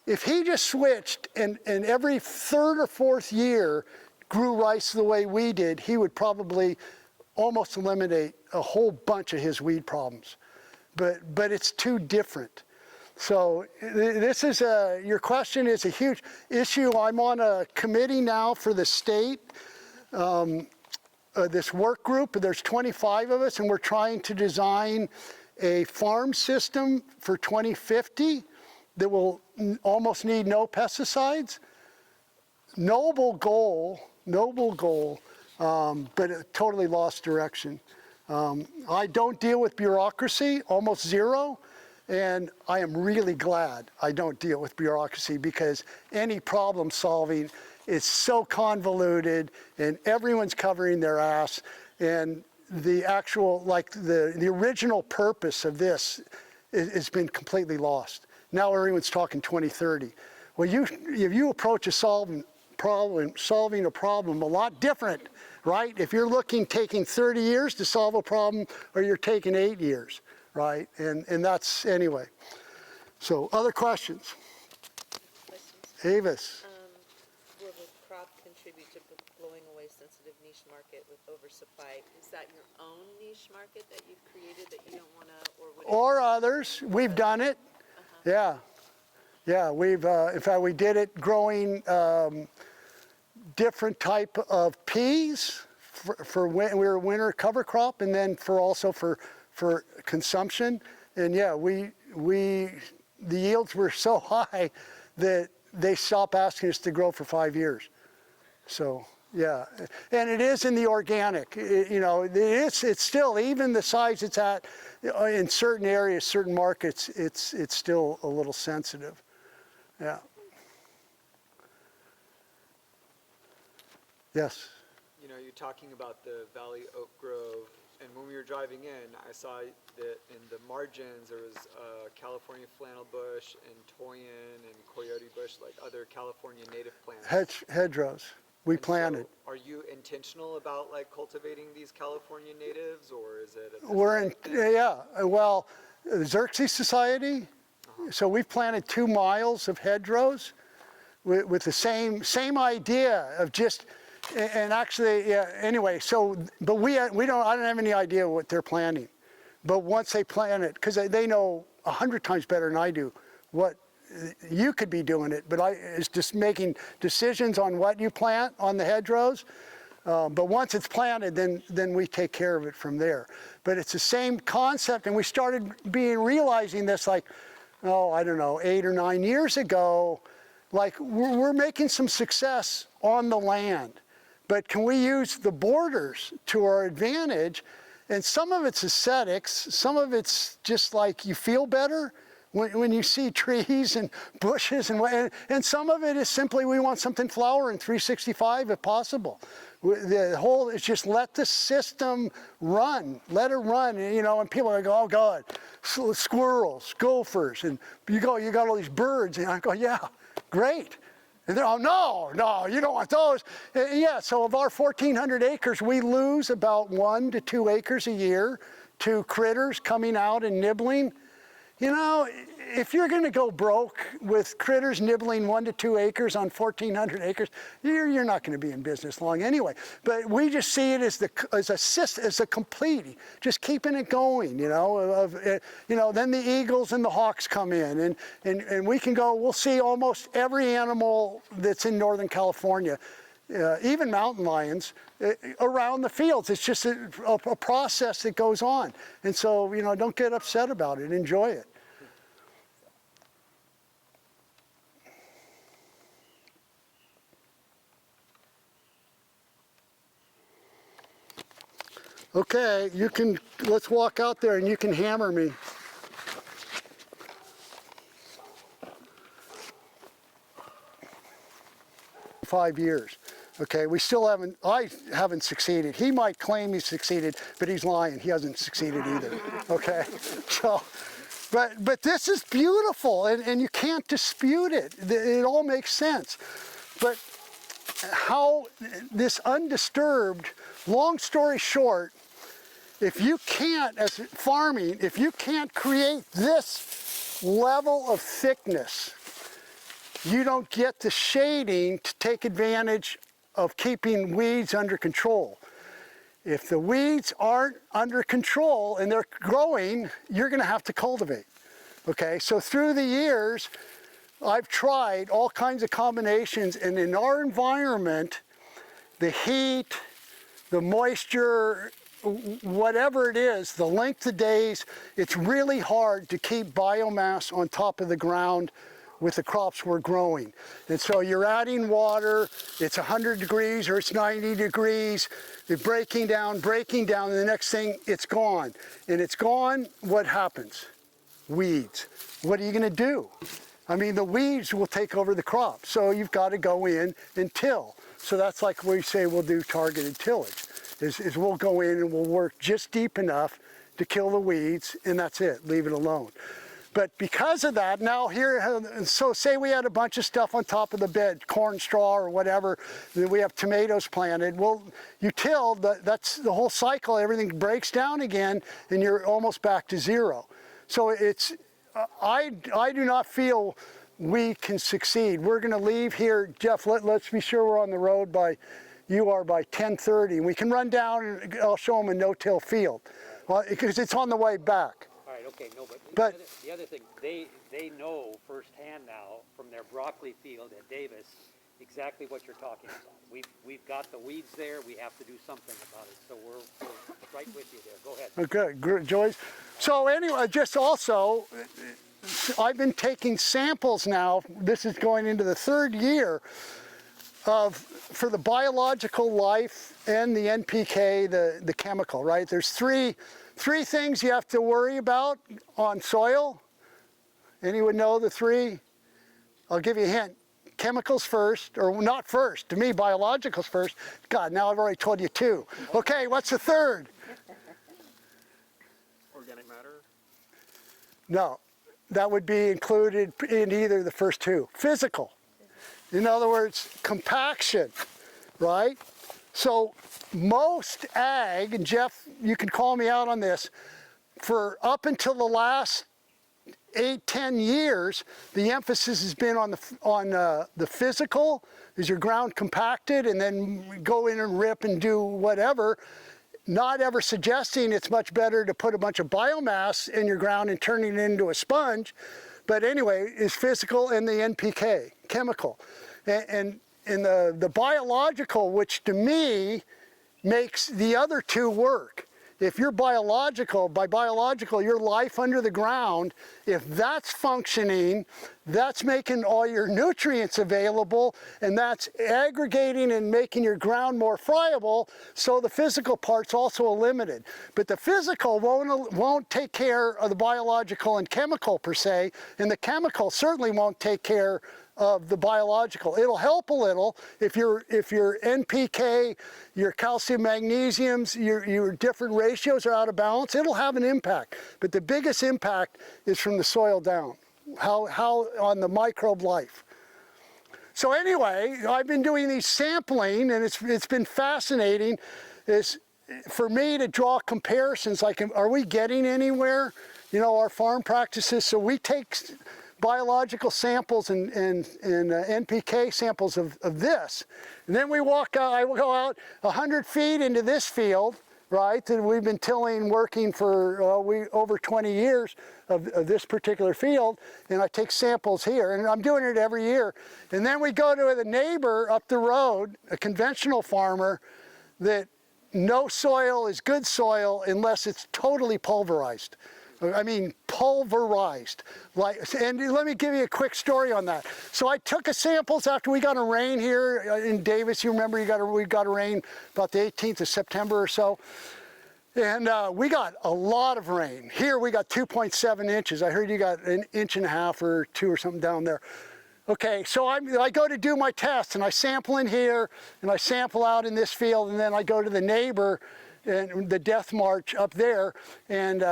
If he just switched and every third or fourth year grew rice the way we did, he would probably almost eliminate a whole bunch of his weed problems. But it's too different. So this is your question is a huge issue. I'm on a committee now for the state, this work group. There's 25 of us, and we're trying to design a farm system for 2050 that will almost need no pesticides. Noble goal, but it totally lost direction. I don't deal with bureaucracy, almost zero, and I am really glad I don't deal with bureaucracy, because any problem solving is so convoluted and everyone's covering their ass, and the actual, the original purpose of this has been completely lost. Now everyone's talking 2030. Well, if you approach solving a problem a lot different, right? If you're taking 30 years to solve a problem, or you're taking 8 years, right? And that's, anyway. So, other questions? Avis. Will the crop contribute to blowing away sensitive niche market with oversupply? Is that your own niche market that you've created that you don't want to, or would it? Or others. We've done it. Yeah. Yeah, we've, in fact, we did it growing different type of peas we're a winter cover crop, and then also for consumption. And yeah, the yields were so high that they stopped asking us to grow for 5 years. So yeah, and it is in the organic. It's still, even the size it's at in certain areas, certain markets, it's still a little sensitive. Yeah. Yes. You know, you're talking about the Valley Oak Grove, and when we were driving in, I saw that in the margins there was California flannel bush and toyin and coyote bush, like other California native plants. Hedgerows. We And so planted. are you intentional about like cultivating these California natives, or is it a We're in, thing? yeah, well, the Xerxes Society, so we've planted 2 miles of hedgerows with the same idea of just, and actually, yeah, anyway, so, but I don't have any idea what they're planting. But once they plant it, because they know 100 times better than I do what you could be doing it, but it's just making decisions on what you plant on the hedgerows. But once it's planted, then we take care of it from there. But it's the same concept, and we started realizing this like, I don't know, 8 or 9 years ago. Like we're making some success on the land, but can we use the borders to our advantage? And some of it's aesthetics, some of it's just like you feel better when you see trees and bushes, and some of it is simply we want something flowering 365 if possible. The whole is just let the system run, let it run, and people are go, oh God, squirrels, gophers, and you got all these birds, and I go, yeah, great. And they're, oh no, you don't want those. Yeah, so of our 1,400 acres, we lose about 1 to 2 acres a year to critters coming out and nibbling. If you're going to go broke with critters nibbling 1 to 2 acres on 1,400 acres, you're not going to be in business long anyway. But we just see it as a complete, just keeping it going. Then the eagles and the hawks come in, and we can go. We'll see almost every animal that's in Northern California. Even mountain lions, around the fields. It's just a process that goes on. And so, don't get upset about it. Enjoy it. Okay, let's walk out there and you can hammer me. "5 years. Okay, I haven't succeeded. He might claim he's succeeded, but he's lying. He hasn't succeeded either. Okay, so, but this is beautiful, and you can't dispute it. It all makes sense. But how this undisturbed, long story short, if you can't, as farming, if you can't create this level of thickness, you don't get the shading to take advantage of keeping weeds under control. If the weeds aren't under control and they're growing, you're going to have to cultivate. Okay, so through the years, I've tried all kinds of combinations, and in our environment, the heat, the moisture, whatever it is, the length of days, it's really hard to keep biomass on top of the ground with the crops we're growing. And so you're adding water, it's 100 degrees or it's 90 degrees, you're breaking down, and the next thing, it's gone. And it's gone, what happens? Weeds. What are you gonna do? I mean, the weeds will take over the crop, so you've got to go in and till. So that's like we say we'll do targeted tillage, is we'll go in and we'll work just deep enough to kill the weeds, and that's it, leave it alone. But because of that, now here, so say we had a bunch of stuff on top of the bed, corn straw or whatever, and then we have tomatoes planted. Well, you till, that's the whole cycle, everything breaks down again, and you're almost back to zero. So it's, I do not feel we can succeed. We're gonna leave here, Jeff, let's be sure we're on the road by 10:30. We can run down and I'll show them a no-till field, because it's on the way back. All right, okay, no, But the other thing, they know firsthand now from their broccoli field at Davis exactly what you're talking about. We've got got the weeds there, we have to do something about it. So we're right with you there. Go ahead. Okay, good, Joyce. So anyway, just also, I've been taking samples now, this is going into the 3rd year, for the biological life and the NPK, the chemical, right? There's three things you have to worry about on soil. Anyone know the 3? I'll give you a hint. Chemicals first, or not first. To me, biologicals first. God, now I've already told you 2. Okay, what's the 3rd? Organic matter? No, that would be included in either the first 2. Physical. In other words, compaction, right? So most ag, and Jeff, you can call me out on this, for up until the last 8-10 years, the emphasis has been on the physical. Is your ground compacted, and then we go in and rip and do whatever, not ever suggesting it's much better to put a bunch of biomass in your ground and turning it into a sponge. But anyway, is physical and the NPK, chemical. And in the biological, which to me makes the other 2 work. If you're biological, by biological, your life under the ground, if that's functioning, that's making all your nutrients available, and that's aggregating and making your ground more friable, so the physical part's also limited. But the physical won't take care of the biological and chemical per se, and the chemical certainly won't take care of the biological. It'll help a little if your NPK, your calcium, magnesiums, your different ratios are out of balance. It'll have an impact, but the biggest impact is from the soil down, how on the microbe life. So anyway, I've been doing these sampling, and it's been fascinating. Is for me to draw comparisons, like, are we getting anywhere? You know, our farm practices. So we take biological samples and NPK samples of this. And then we walk out, I will go out 100 feet into this field, right, that we've been tilling, working for over 20 years of this particular field, and I take samples here, and I'm doing it every year. And then we go to the neighbor up the road, a conventional farmer, that no soil is good soil unless it's totally pulverized. I mean, pulverized. And let me give you a quick story on that. So I took samples after we got a rain here in Davis. You remember we got a rain about the 18th of September or so. And we got a lot of rain. Here we got 2.7 inches. I heard you got 1.5 inches or 2 or something down there. Okay, so I go to do my test, and I sample in here, and I sample out in this field, and then I go to the neighbor and the Death March up there and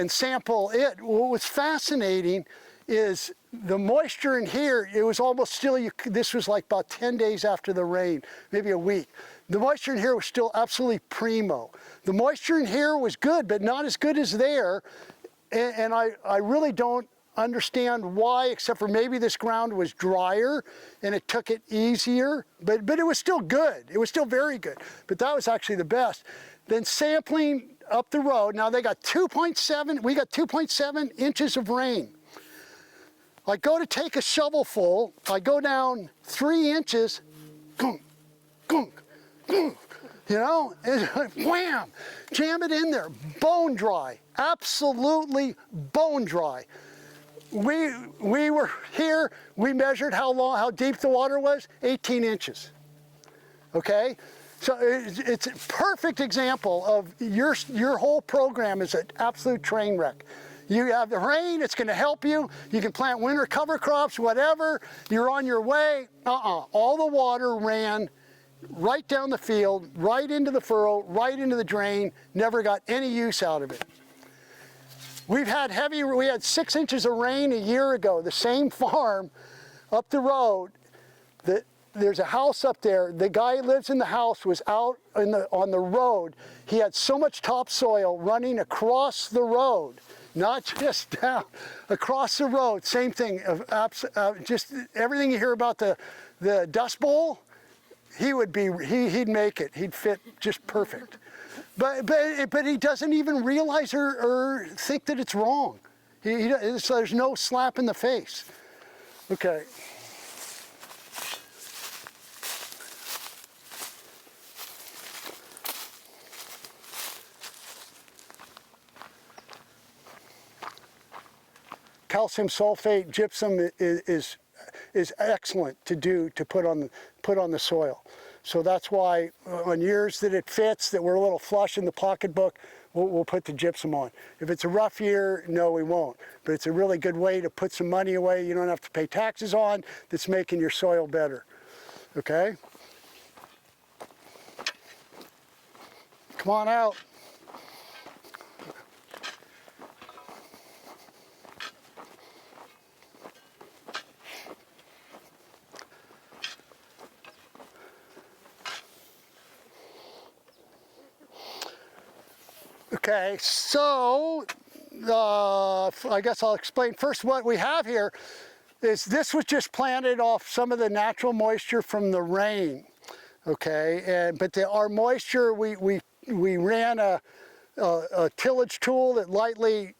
sample it. What was fascinating is the moisture in here. It was almost still, this was like about 10 days after the rain, maybe a week. The moisture in here was still absolutely primo. The moisture in here was good, but not as good as there. And I really don't understand why, except for maybe this ground was drier and it took it easier, but it was still good. It was still very good, but that was actually the best. Then sampling up the road, now they got 2.7, we got 2.7 inches of rain. I go to take a shovelful, I go down 3 inches, gunk, gunk, gunk, you know, and wham, jam it in there, bone dry, absolutely bone dry. We were here, we measured how deep the water was, 18 inches, okay? So it's a perfect example of your whole program is an absolute train wreck. You have the rain, it's gonna help you. You can plant winter cover crops, whatever. You're on your way. All the water ran right down the field, right into the furrow, right into the drain, never got any use out of it. We had 6 inches of rain a year ago, the same farm up the road. There's a house up there. The guy who lives in the house was out on the road. He had so much topsoil running across the road, not just down, across the road. Same thing, just everything you hear about the Dust Bowl, he'd make it. He'd fit just perfect. But he doesn't even realize or think that it's wrong. There's no slap in the face. Okay. calcium sulfate gypsum is excellent to put on the soil. So that's why on years that it fits, that we're a little flush in the pocketbook, we'll put the gypsum on. If it's a rough year, no, we won't. But it's a really good way to put some money away you don't have to pay taxes on, that's making your soil better. Okay? Come on out. Okay, so I guess I'll explain first what we have here is this was just planted off some of the natural moisture from the rain. Okay, but our moisture, we ran a tillage tool that lightly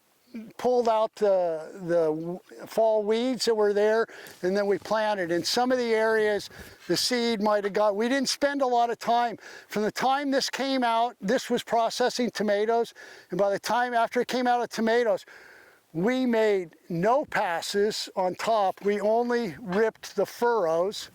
pulled out the fall weeds that were there, and then we planted. In some of the areas, the seed might have got, we didn't spend a lot of time. From the time this came out, this was processing tomatoes, and by the time after it came out of tomatoes, we made no passes on top. We only ripped the furrows.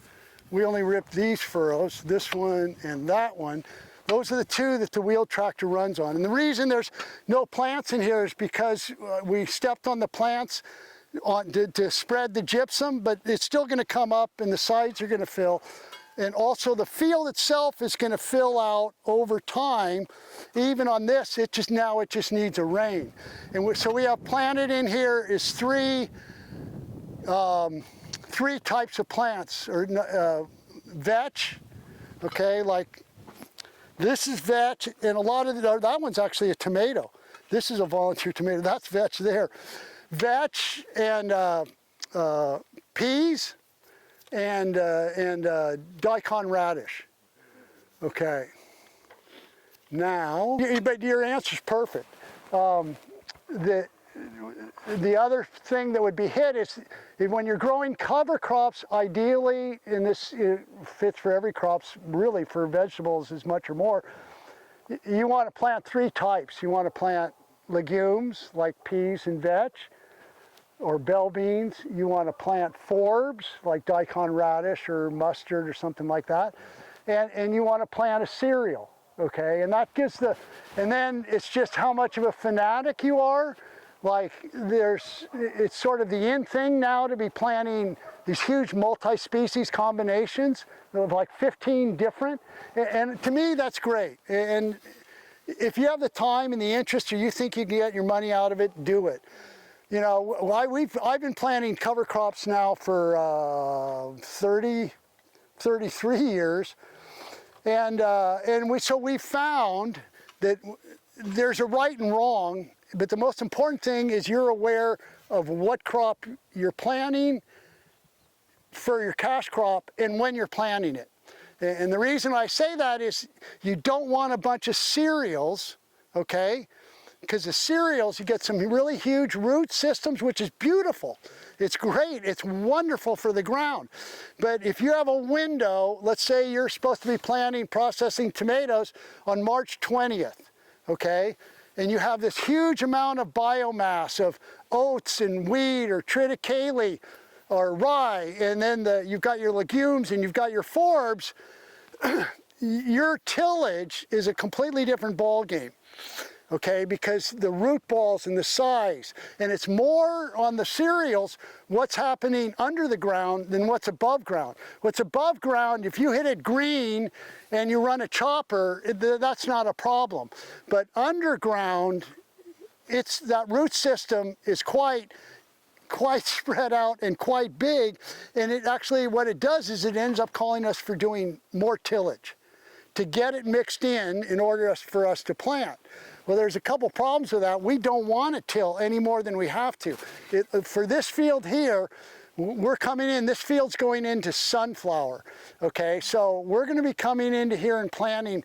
We only ripped these furrows, this one and that one. Those are the two that the wheel tractor runs on. And the reason there's no plants in here is because we stepped on the plants to spread the gypsum, but it's still going to come up and the sides are going to fill. And also the field itself is going to fill out over time. Even on this, it just needs a rain. And so we have planted in here is three types of plants, or vetch, okay, like this is vetch, and a lot of that one's actually a tomato. This is a volunteer tomato, that's vetch there. Vetch and peas and daikon radish. Okay. Now, but your answer's perfect. The other thing that would be hit is when you're growing cover crops, ideally, and this fits for every crops, really for vegetables as much or more, you want to plant three types. You want to plant legumes like peas and vetch or bell beans. You want to plant forbs like daikon radish or mustard or something like that. And you want to plant a cereal, okay? And that gives and then it's just how much of a fanatic you are. Like it's sort of the in thing now to be planting these huge multi-species combinations of like 15 different, and to me that's great. And if you have the time and the interest, or you think you can get your money out of it, do it. You know, I've been planting cover crops now for 33 years, and we found that there's a right and wrong. But the most important thing is you're aware of what crop you're planting for your cash crop and when you're planting it. And the reason I say that is you don't want a bunch of cereals, okay? Because the cereals, you get some really huge root systems, which is beautiful. It's great, it's wonderful for the ground. But if you have a window, let's say you're supposed to be processing tomatoes on March 20th, okay? And you have this huge amount of biomass of oats and wheat or triticale or rye, and then you've got your legumes and you've got your forbs, your tillage is a completely different ball game. Okay, because the root balls and the size, and it's more on the cereals what's happening under the ground than what's above ground. What's above ground, if you hit it green and you run a chopper, that's not a problem. But underground, that root system is quite spread out and quite big, and it actually, what it does is it ends up calling us for doing more tillage to get it mixed in order for us to plant. Well, there's a couple problems with that. We don't want to till any more than we have to. For this field here, we're coming in, this field's going into sunflower, okay? So we're going to be coming into here and planting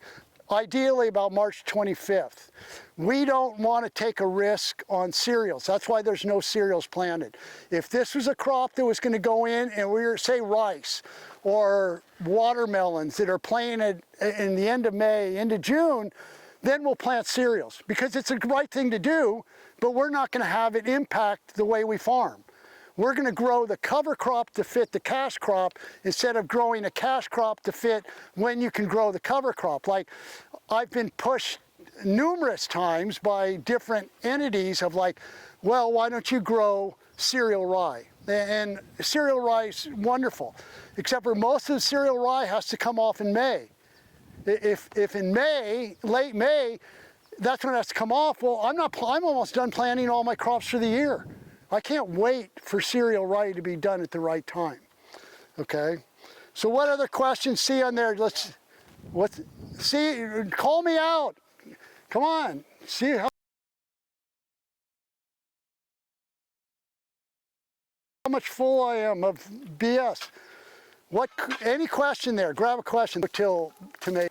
ideally about March 25th. We don't want to take a risk on cereals. That's why there's no cereals planted. If this was a crop that was going to go in and we were, say, rice or watermelons that are planted in the end of May into June, then we'll plant cereals because it's the right thing to do, but we're not going to have it impact the way we farm. We're going to grow the cover crop to fit the cash crop instead of growing a cash crop to fit when you can grow the cover crop. Like, I've been pushed numerous times by different entities of like, well, why don't you grow cereal rye? And cereal rye is wonderful, except for most of the cereal rye has to come off in May. If in May, late May, that's when it has to come off, well, I'm almost done planting all my crops for the year. I can't wait for cereal rye to be done at the right time, okay? So what other questions see on there? Call me out. Come on, see how much full I am of BS. Any question there, grab a question till to make.